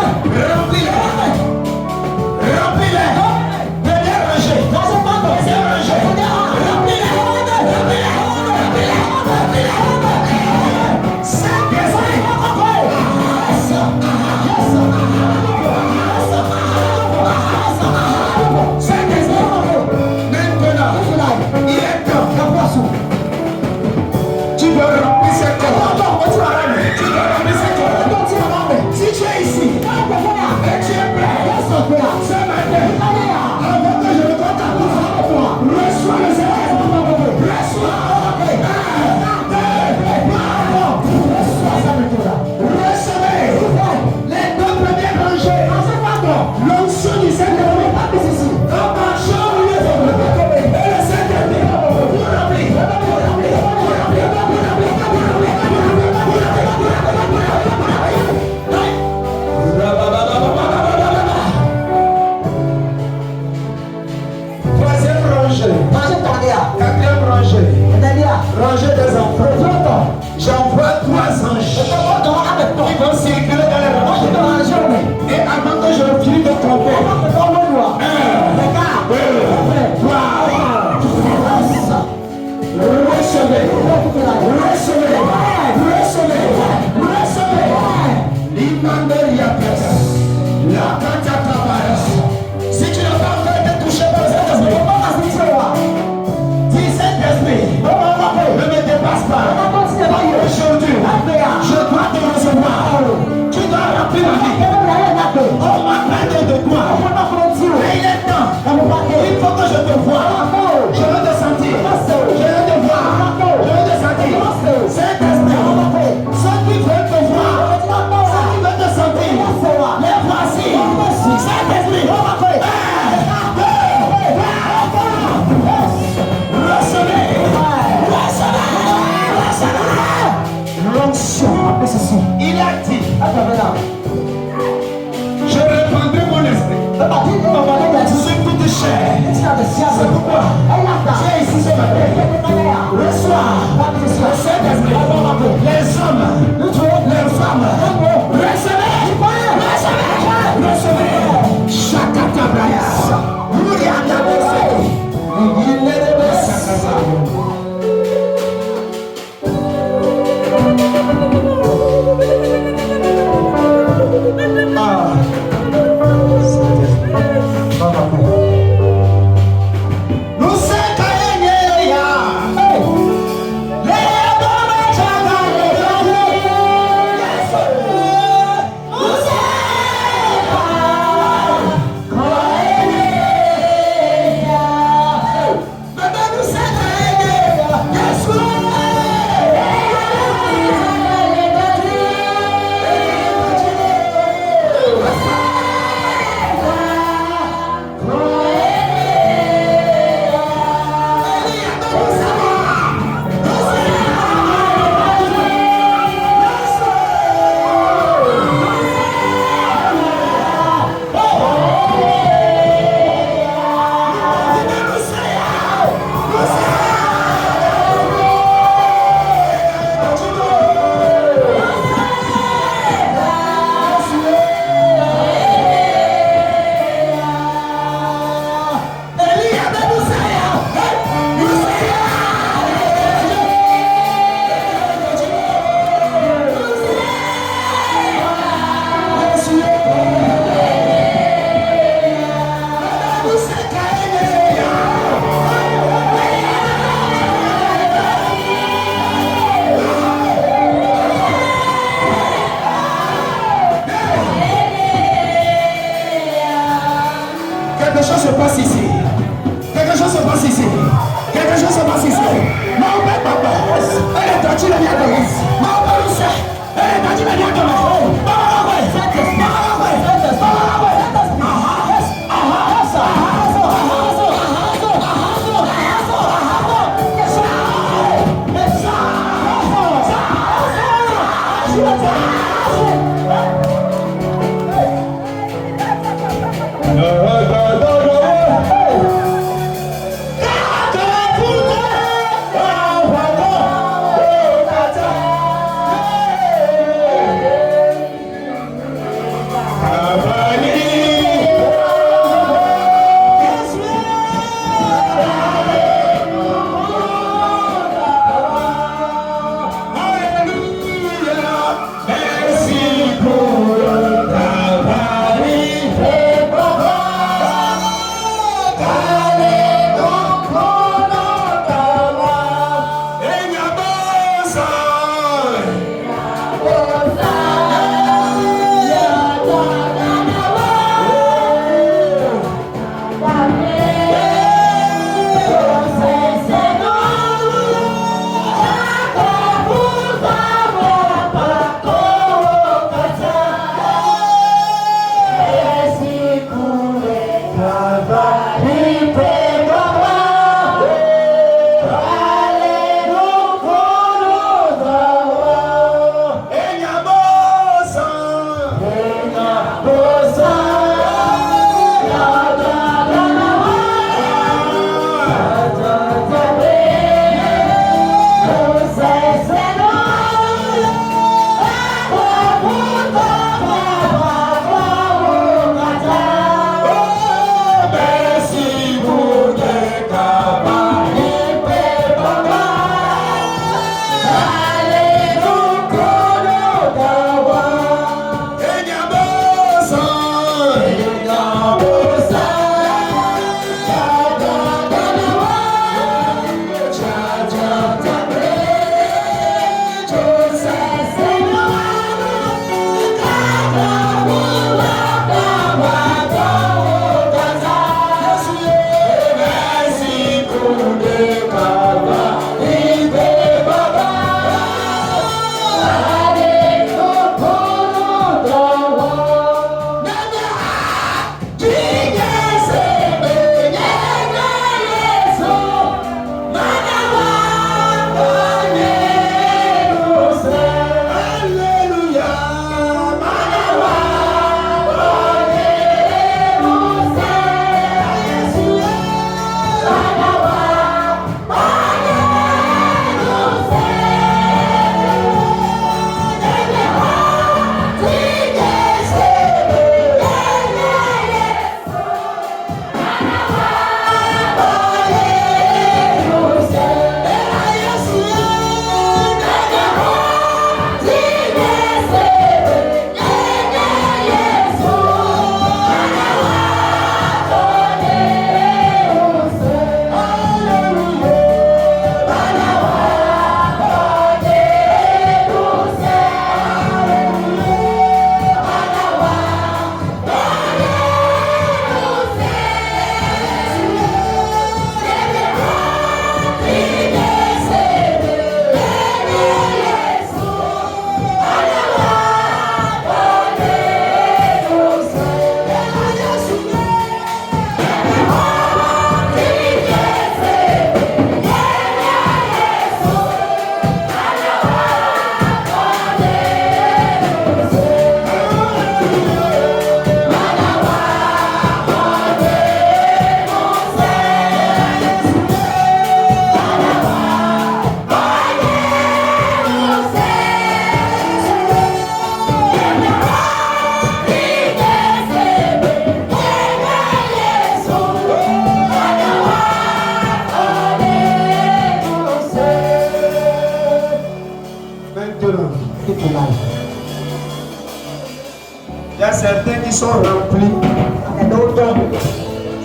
Il y a certains qui sont remplis.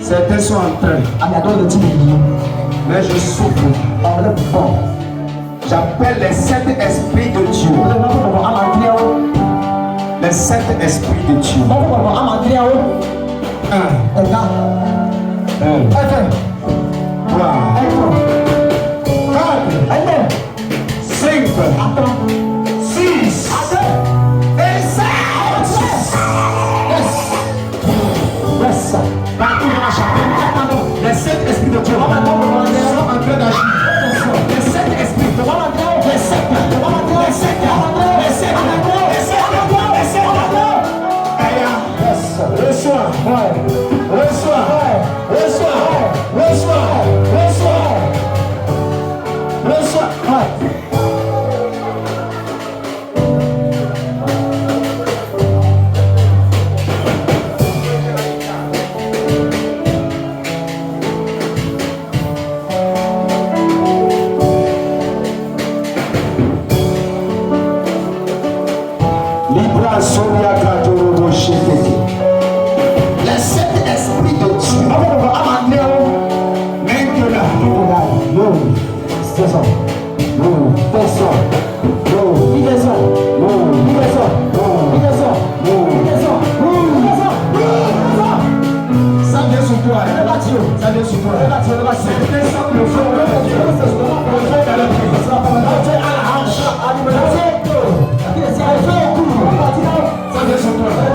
Certains sont en train. Mais je souffre. J'appelle les 7 esprits de Dieu. Les 7 esprits de Dieu. 1, 2, 3, 4, 5, 6 et 7. Les 7 esprits de Dieu sont en train d'agir. Les 7 esprits, les 7, les 7, les 7, les 7, les 7. Reçois, reçois, reçois, reçois, reçois, reçois. Les 7 esprits de Dieu. Ça vient sur toi. Ça vient sur toi.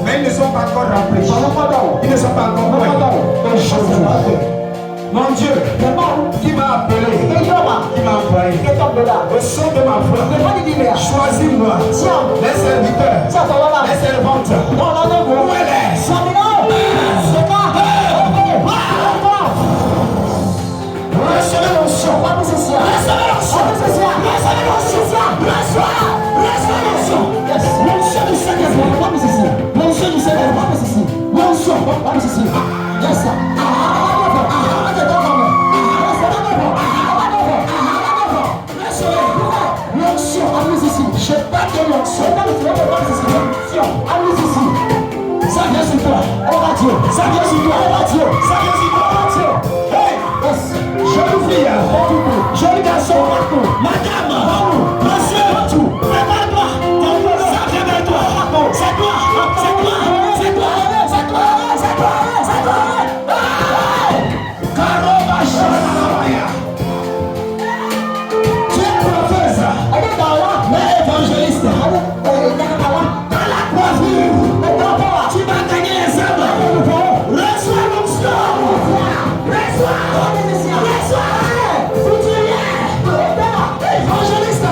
Mais ils ne sont pas encore remplis. Ils ne sont pas encore prêts. Mon Dieu, qui m'a appelé, qui m'a envoyé, au son de ma voix, choisis-moi, les serviteurs, les servantes, où elle est? Recevez l'onction, recevez l'onction, recevez l'onction, l'onction du Saint-Esprit, l'onction du Saint-Esprit, l'onction, yes, sir. Je parle de l'onction. Allez ici. Ça vient sur toi. On va Dieu. Ça vient sur toi. On va Dieu. Ça vient sur toi. On va Dieu. Hey. Jeune fille. Jeune garçon. Madame. Monsieur. Prépare-toi. Ça vient vers toi. C'est toi. C'est toi. C'est toi. C'est toi. C'est toi. C'est toi. Karoba Shalaya. Tu es professeur. Mais évangéliste. Dans la coiffure. Tu vas gagner les âmes. Reçois l'onction. Reçois. Reçois. Évangéliste.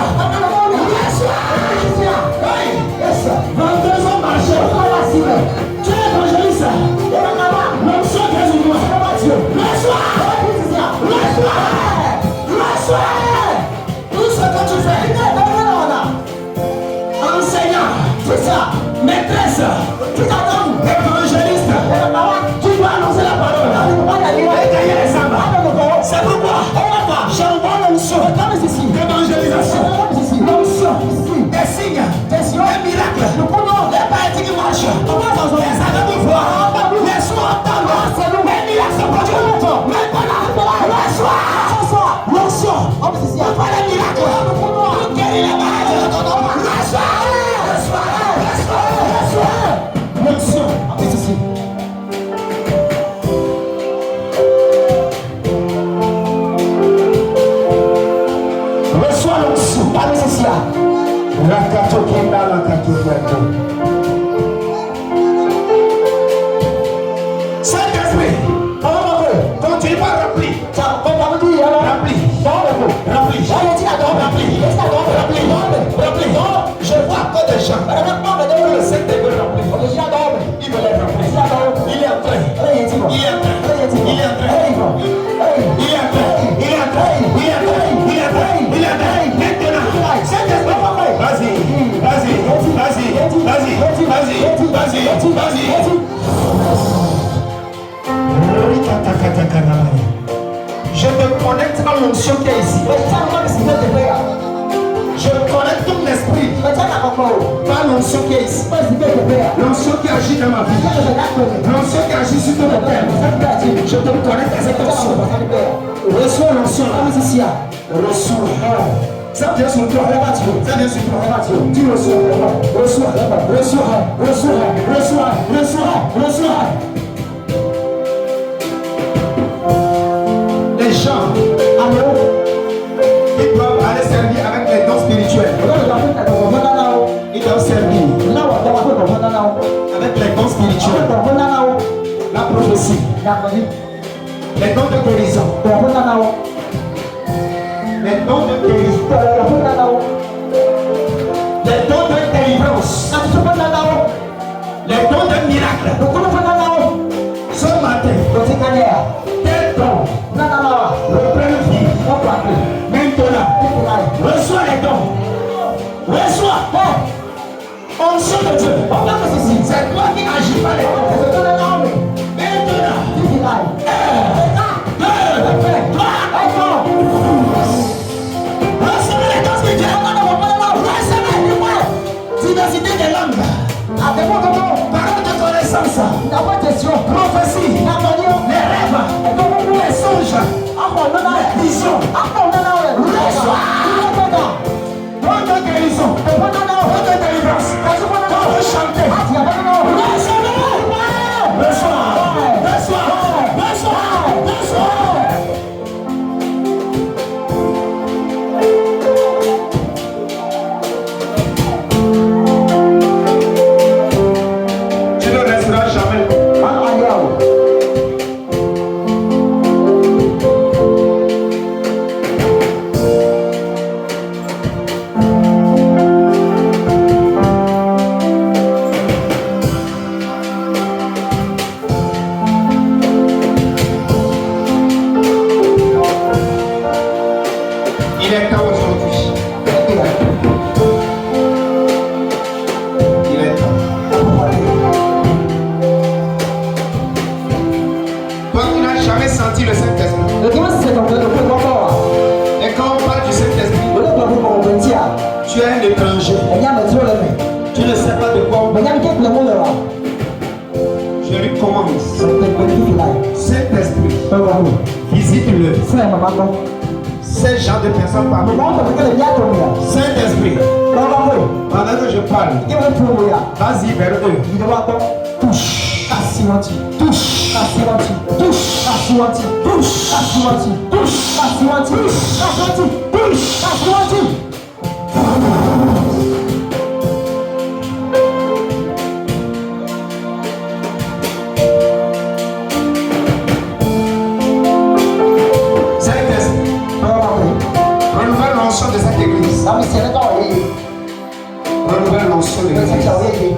Saint-Esprit, continue par remplir. Remplis. Je vois encore des gens. Le Saint-Esprit veut remplir. Il veut les remplir. Il est en train. Je te connecte à l'onction qui est ici. Je connecte ton esprit à l'onction qui est ici. L'onction qui agit dans ma vie. L'onction qui agit sur ton terre. Je te connecte à cette onction. Reçois l'onction. Reçois. Ça vient sur toi. Ça vient sur toi. Tu reçois. Les gens qui doivent aller servir avec les dons spirituels. Ils doivent servir avec les dons spirituels. La prophétie. Les dons de guérison. Les dons de guérison. Les dons de délivrance. Les dons de miracle. Ce matin, tel don reprennent vie. Maintenant, reçois les dons. Reçois. Onction de Dieu. C'est toi qui agis par les dons. Maintenant, recevez les dons spirituels. Diversité des langues. Parole de connaissance. Prophétie. Les rêves. Les songes. Les visions. Reçois. Don de guérison. Don de délivrance. Don de chanter. Reçois. Tu ne resteras jamais. Il est temps aujourd'hui. Il est temps. Toi qui n'as jamais senti le Saint-Esprit. Et quand on parle du Saint-Esprit, tu es un étranger. Tu ne sais pas de quoi on parle. Je lui commande. Saint-Esprit, visite-le. Ces gens de personnes parmi nous. Saint-Esprit, pendant que je parle, vas-y vers eux. Touche. Renouvelle l'onction de cette église. Renouvelle l'onction de l'église.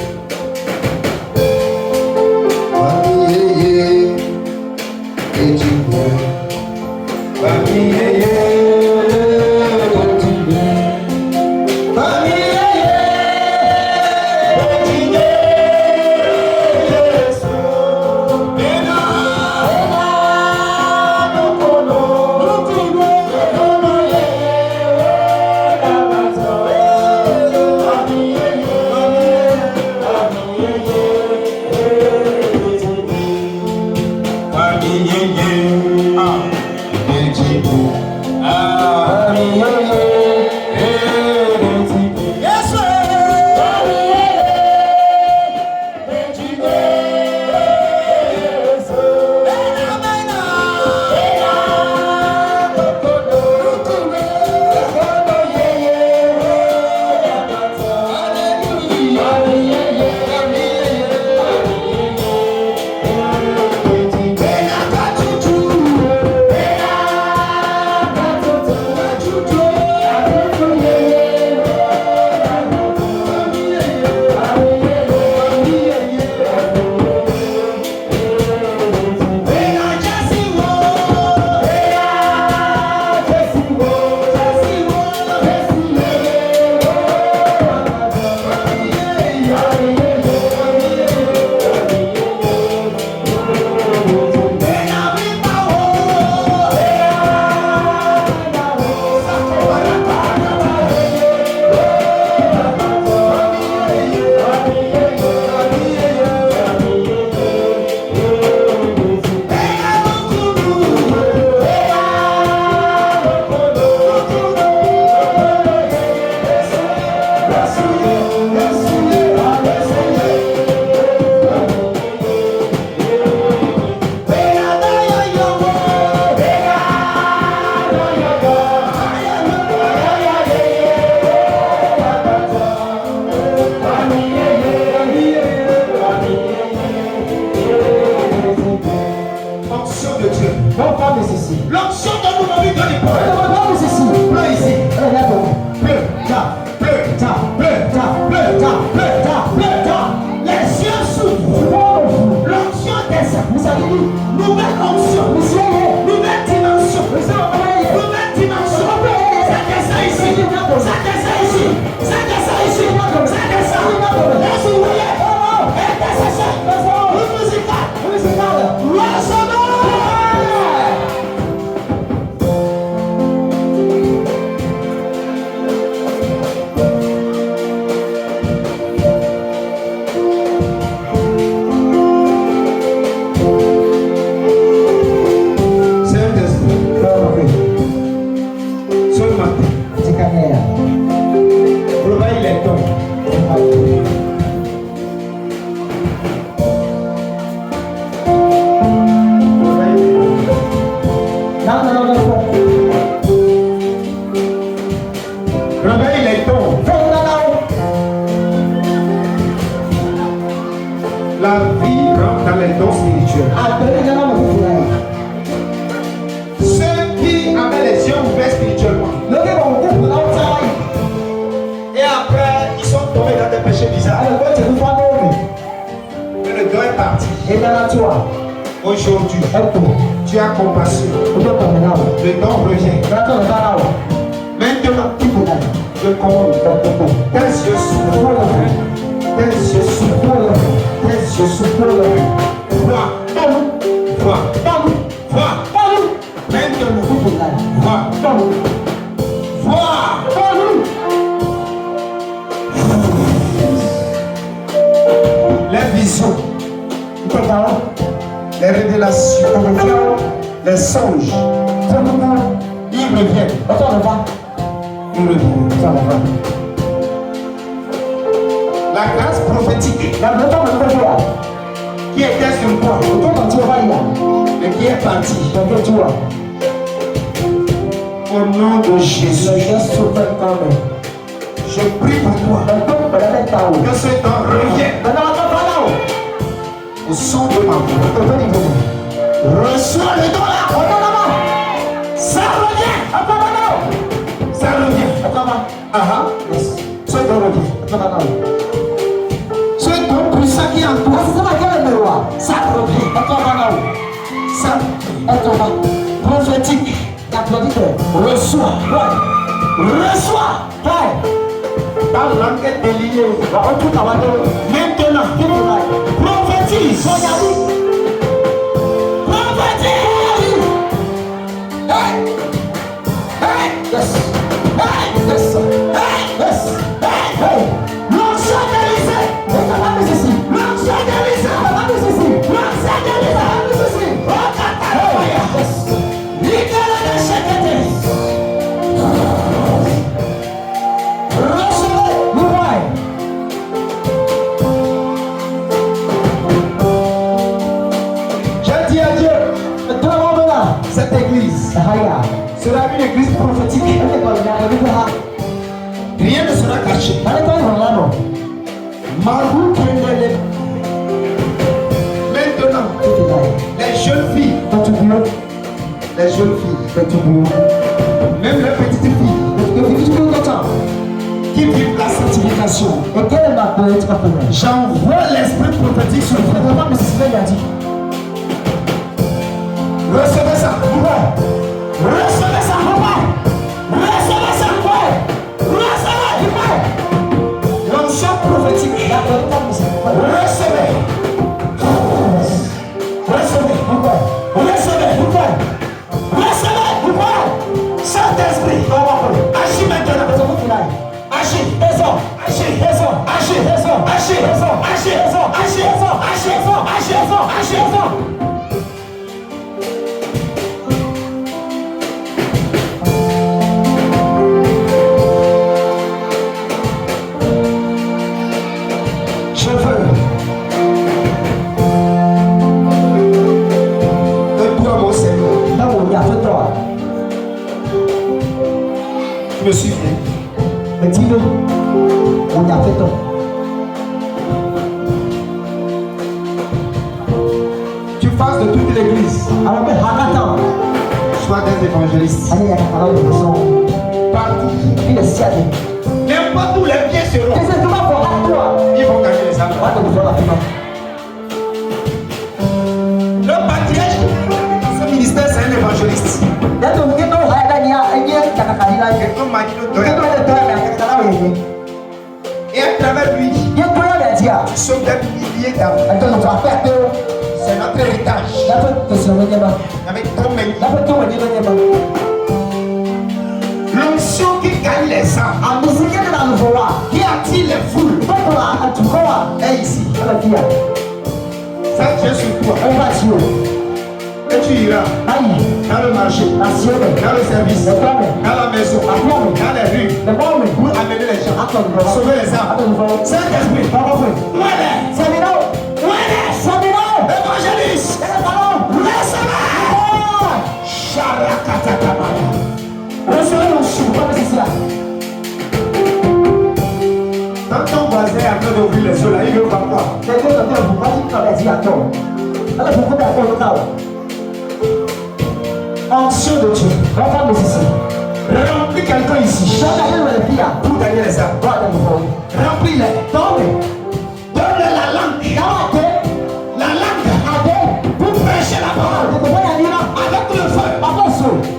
La vie rentre dans les dons spirituels. Ceux qui avaient les yeux ouverts spirituellement. Et après, ils sont tombés dans des péchés bizarres. Et le don est parti. Aujourd'hui, tu as compassion. Le don revient. Maintenant, je commande tes yeux s'ouvrent. Tes yeux s'ouvrent. Tes yeux s'ouvrent. Vois. Vois. Vois. Maintenant, vois. Vois. Les visions, les révélations, les songes, ils reviennent. Ils reviennent. La grâce prophétique qui était sur toi et qui est partie. Au nom de Jésus, je prie pour toi que ce don revienne au son de ma voix. Reçois le don là. Ça revient. Ça revient. Ce don revient. Ce don puissant qui est en toi, ça revient. Ça prophétique. Reçois. Reçois. Ta langue est déliée. Maintenant, prophétise. Prophétise. Hey. Yes. Hey. Yes. Hey. Yes. Hey. L'onction déliée. L'onction déliée. L'onction déliée. Cette église sera une église prophétique. Rien ne sera caché. Maintenant, les jeunes filles, même les petites filles qui vivent la sanctification, j'envoie l'esprit prophétique sur vous. Recevez ça. Recevez ça. Recevez ça. Recevez. L'onction prophétique. Recevez. Saint-Esprit, agis maintenant. Agis. Je me suis fait. Tu fasses de toute l'église. Sois des évangélistes. Partout. N'importe où les pieds seront. Ils vont gagner les âmes. Le patriarche, ce ministère, c'est un évangéliste. Et à travers lui, tu sauves des milliers d'âmes. C'est notre héritage. Avec ton mérite. L'onction qui gagne les âmes, qui attire les foules, est ici. Ça tient sur toi. Et tu iras dans le marché, dans le service, dans la maison, dans les rues, pour amener les gens, sauver les âmes. Saint-Esprit, évangéliste, recevez l'onction. Quand ton voisin est en train d'ouvrir les yeux là, il veut voir quoi? Onction de Dieu. Remplis quelqu'un ici. Pour gagner les âmes. Remplis-les. Donne-le la langue. La langue. Pour prêcher la parole. Avec le feu.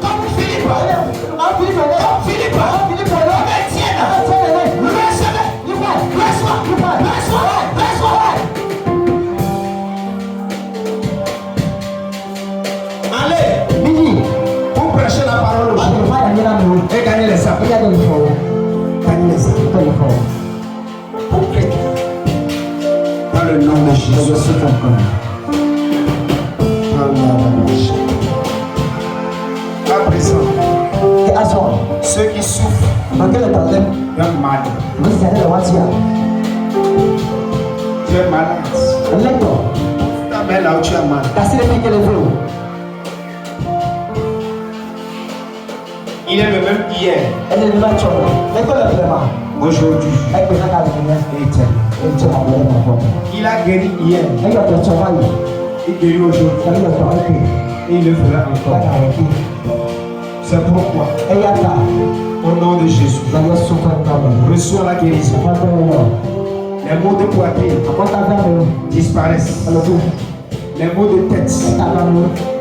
Comme Philippe. Allez, pour prêcher la parole et gagner les âmes. Gagner les âmes. Pour prêcher. Dans le nom de Jésus. À présent, ceux qui souffrent d'un mal. Tu es malade. Ta main là où tu as mal. Il est le même hier. Aujourd'hui. Il a guéri hier. Il guérit aujourd'hui. Et il le fera encore. C'est pourquoi, au nom de Jésus, reçois la guérison. Les maux de poitrine disparaissent. Les maux de tête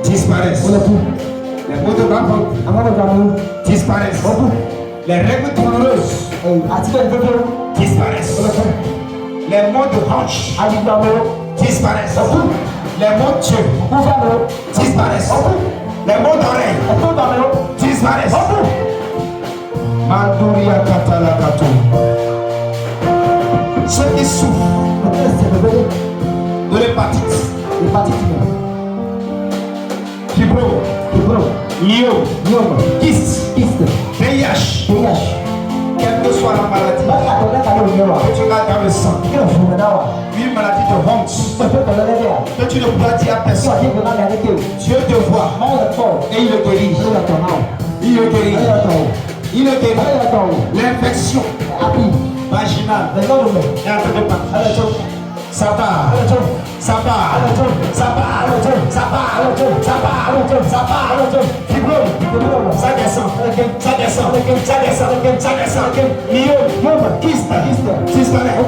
disparaissent. Les maux de bas disparaissent. Les règles douloureuses disparaissent. Les maux de hanche disparaissent. Les maux de yeux disparaissent. Les maux d'oreille disparaissent. Manduria katalakato. Ceux qui souffrent de l'hépatite, fibro, myome, kyste, VIH, quelle que soit la maladie que tu as dans le sang, une maladie de honte que tu ne pourras dire à personne. Dieu te voit et il le guérit. Il le guérit. Il le guérit. L'infection vaginale est en train de partir. Ça part. Ça part. Ça part. Ça part. Ça part. Ça part. Fibrome. Ça descend. Ça descend. Ça descend. Ça descend. Myome. Kyste. Disparaît.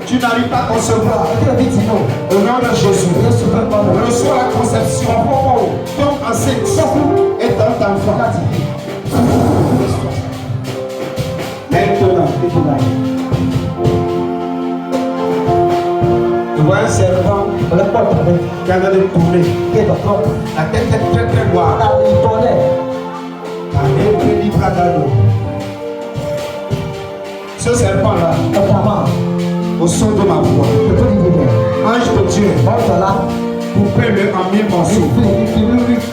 Tu n'arrives pas à concevoir. Au nom de Jésus, reçois la conception. Ton enceinte est dans ta enfant. Maintenant, tu vois un serpent qui est en train de tourner. La tête est très très noire. Ce serpent-là, au son de ma voix, ange de Dieu, coupez-le en 1000 morceaux.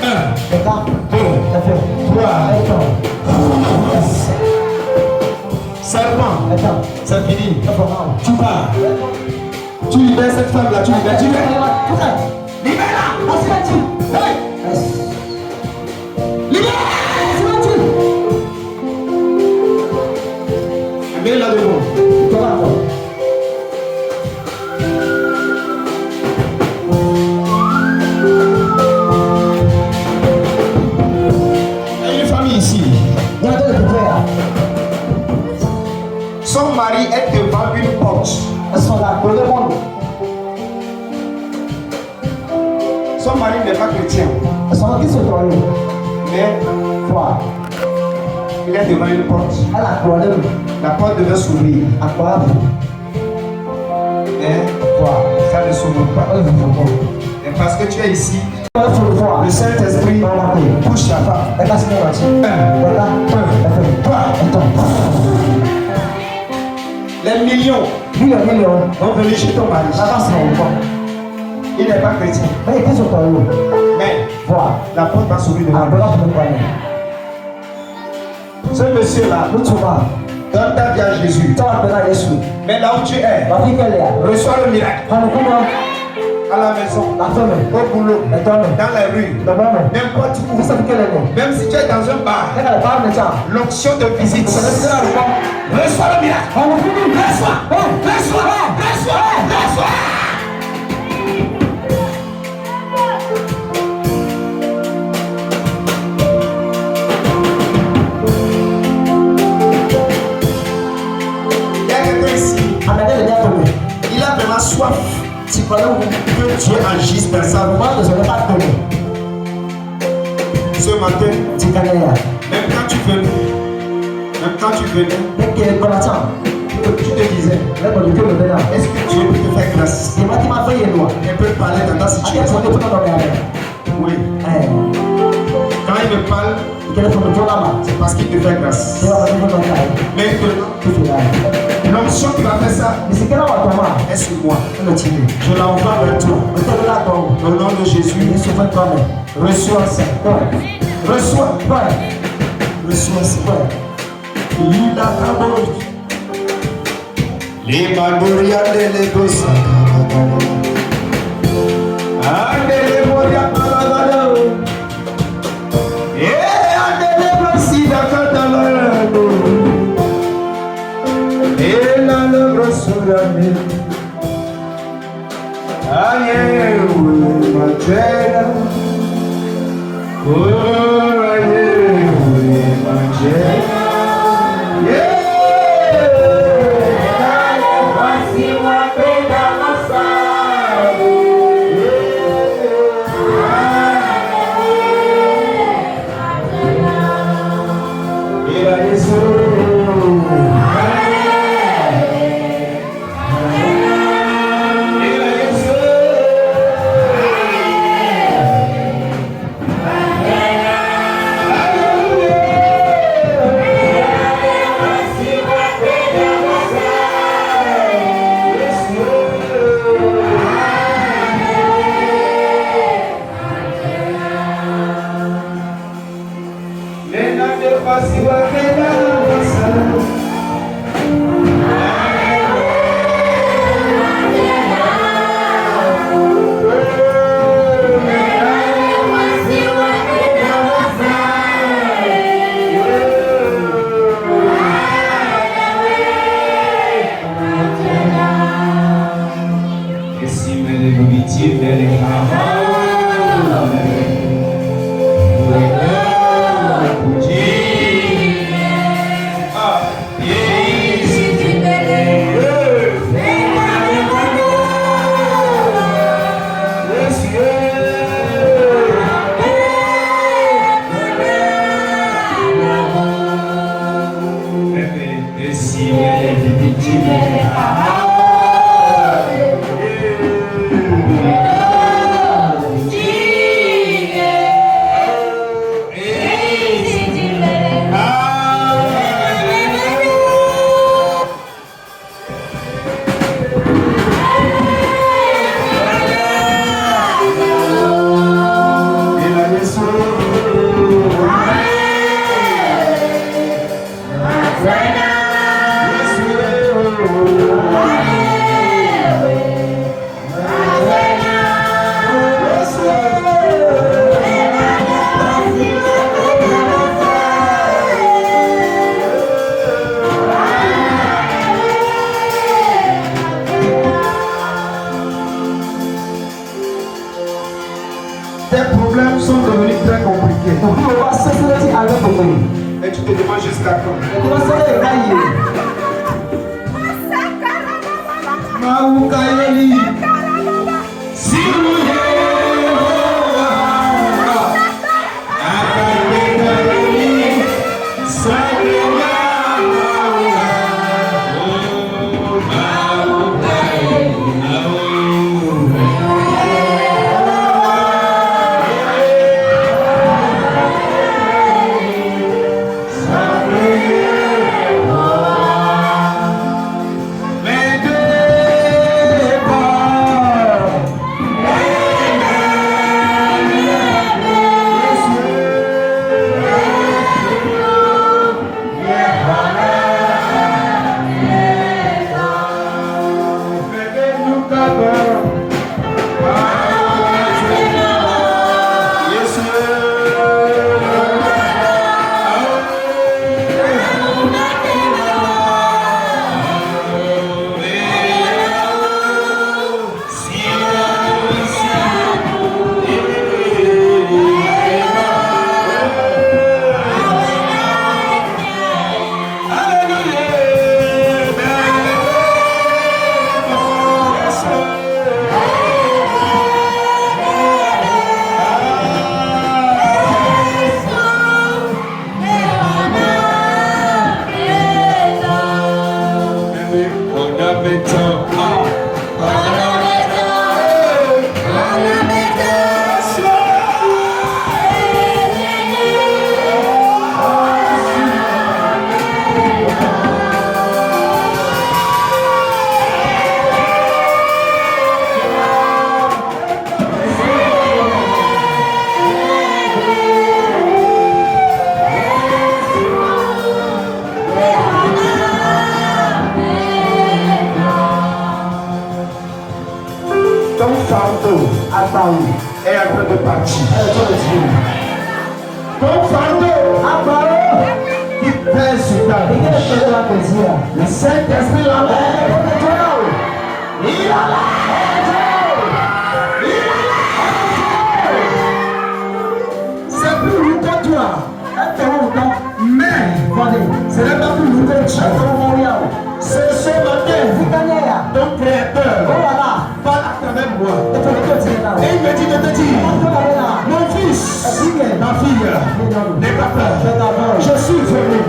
1, 2, 3, serpent, c'est fini. Tu pars. Tu libères cette femme-là, tu libères. Libère-la. Amène-la devant. Il y a une famille ici. Son mari est devant une porte. Son mari n'est pas chrétien. Mais il est devant une porte. La porte devait s'ouvrir. Mais ça ne s'ouvre pas. Et parce que tu es ici, le Saint-Esprit touche ta femme. 1, 2, 3. Les millions vont venir chez ton mari. Il n'est pas chrétien. Mais la porte va s'ouvrir devant lui. Ce monsieur-là, donne ta vie à Jésus. Mais là où tu es, reçois le miracle. à la maison, au boulot, dans la rue, n'importe où. Même si tu es dans un bar, l'onction de visite. Reçois le miracle. Reçois. Il y a quelqu'un ici. Il a vraiment soif que Dieu agisse dans sa vie. Ce matin, même quand tu venais, tu te disais, est-ce que Dieu peut te faire grâce? Il peut parler dans ta situation. Oui. Quand il me parle, c'est parce qu'il te fait grâce. Maintenant, l'onction qui va faire ça est sur moi. Je l'envoie vers toi. Au nom de Jésus, reçois ça. Reçois ça. Il a d'abord les Magoria de l'Écosse. Andele Moria Palagado. Andele Brosida Catalano. La Brosura. Aye, Magella. Oh, aye, Magella. Et tu te demandes jusqu'à quand? est en train de partir. Ton fardeau qui pèse sur ta vie. Le Saint-Esprit l'enlève. Il enlève. C'est plus lourd que toi. Mais ce n'est pas plus lourd que Dieu. C'est ce matin, ton Créateur parle à travers moi. Et il me dit de te dire, mon fils, ma fille, n'aie pas peur. Je suis venu.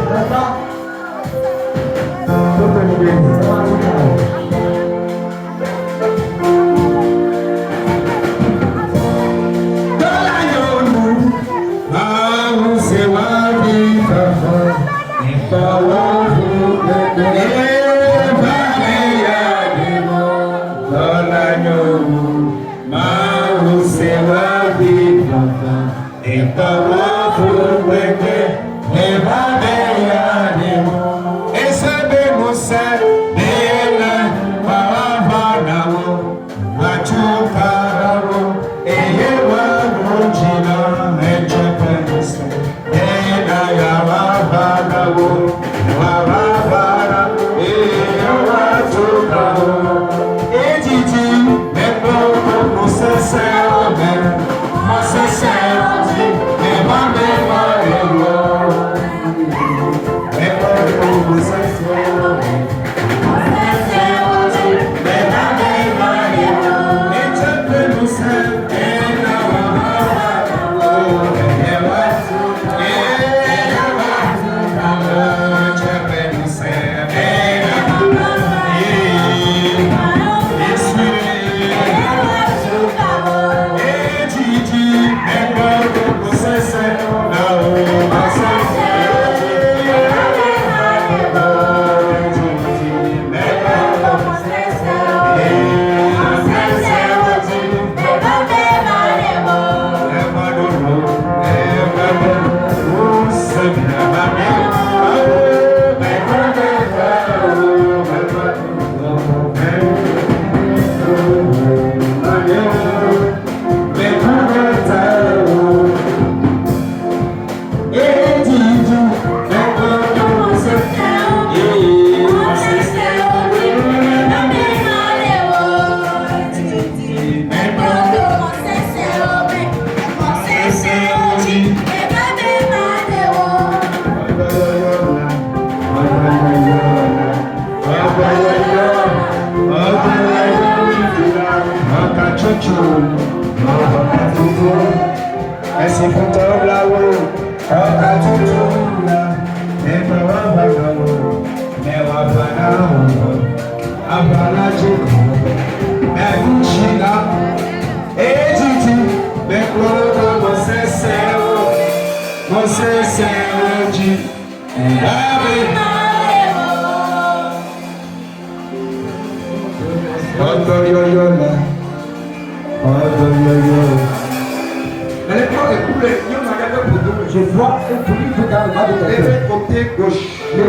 Je vois un bruit dans le bas de ta tête. Côté gauche. Tu ne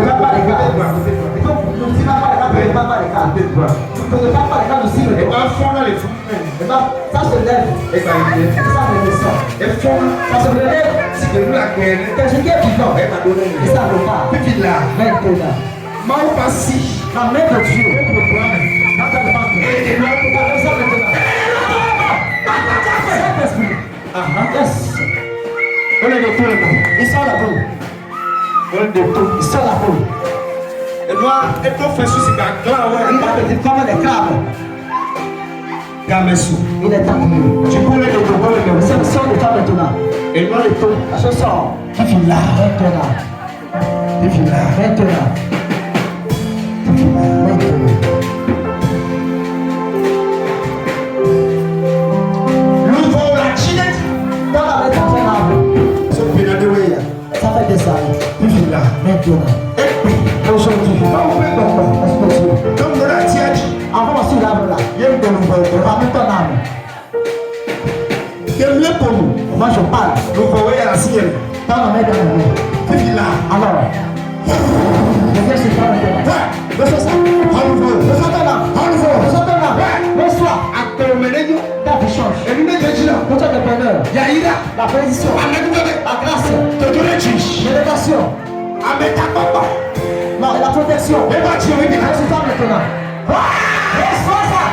vas pas les gars. Tu ne vas pas les gars. Tu ne vas pas les gars aussi. Et bien, fond les fonds. Et bien, ça se lève. Et ça me descend. Et fond, ça se lève. Si tu veux la gueule. Quand je viens vivant. Et ça me va. Puis là. Maintenant. Mal passé. La main de Dieu. Et là, tu vas faire ça maintenant. Saint-Esprit. Yes. On est de tout le monde. Il sort la peau. On est de tout. Il sort la peau. Et toi, et toi, fais ceci par clan. Il va te dire comment les câbles. Gamesou. Il est tapé. Tu peux le découvrir. C'est le son de toi maintenant. Et moi, le tout. À ce sort. Il vient là. Maintenant. Il vient là. Maintenant. Il vient là. Maintenant. Ça fait des années. Puis là, maintenant. Aujourd'hui, comme de la tiède, avant aussi là, il y a une bonne nouvelle. On va mettre ton âme. Il y a mieux pour nous. Moi je parle. Nous voyons à la ciel. Dans la main de la main. Puis là. Alors. Je viens sur toi maintenant. Ouais. Laisse ça. À nouveau. Laisse ton âme. À nouveau. Laisse ton âme. Laisse-toi. À te mener. T'as fait change. La bénédiction. La grâce. L'élévation. Non, la protection. Résultat maintenant. Reçois ça.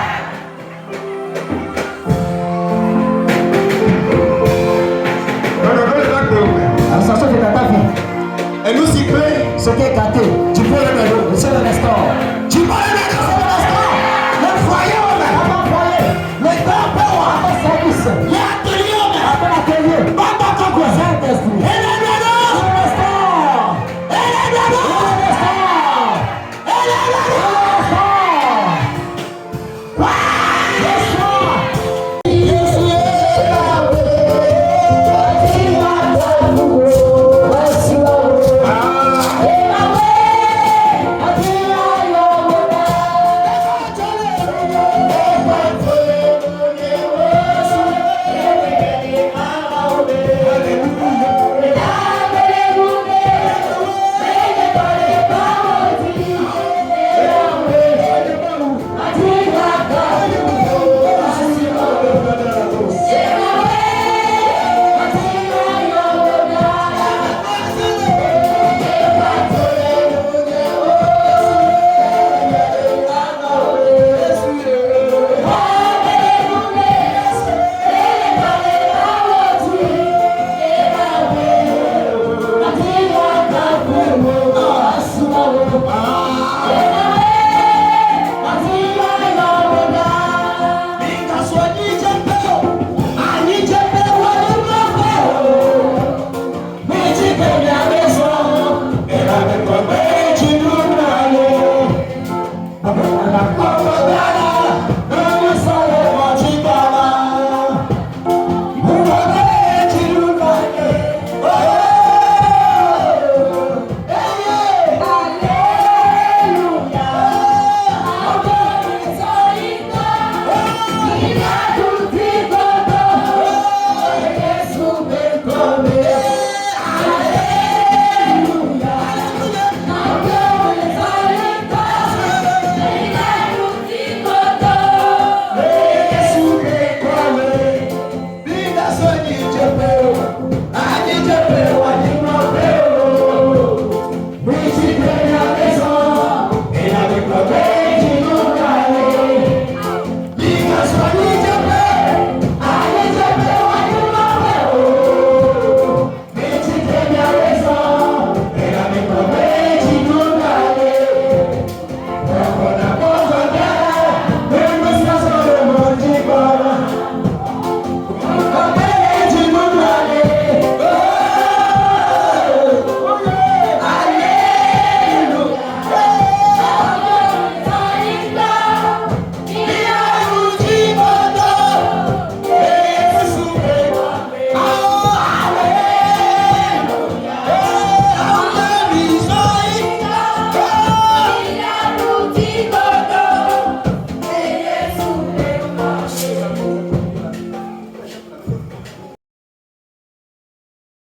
La sensation de ta vie. Et nous, si peu, ce qui est gâté, tu peux le mettre. C'est un instant. Tu peux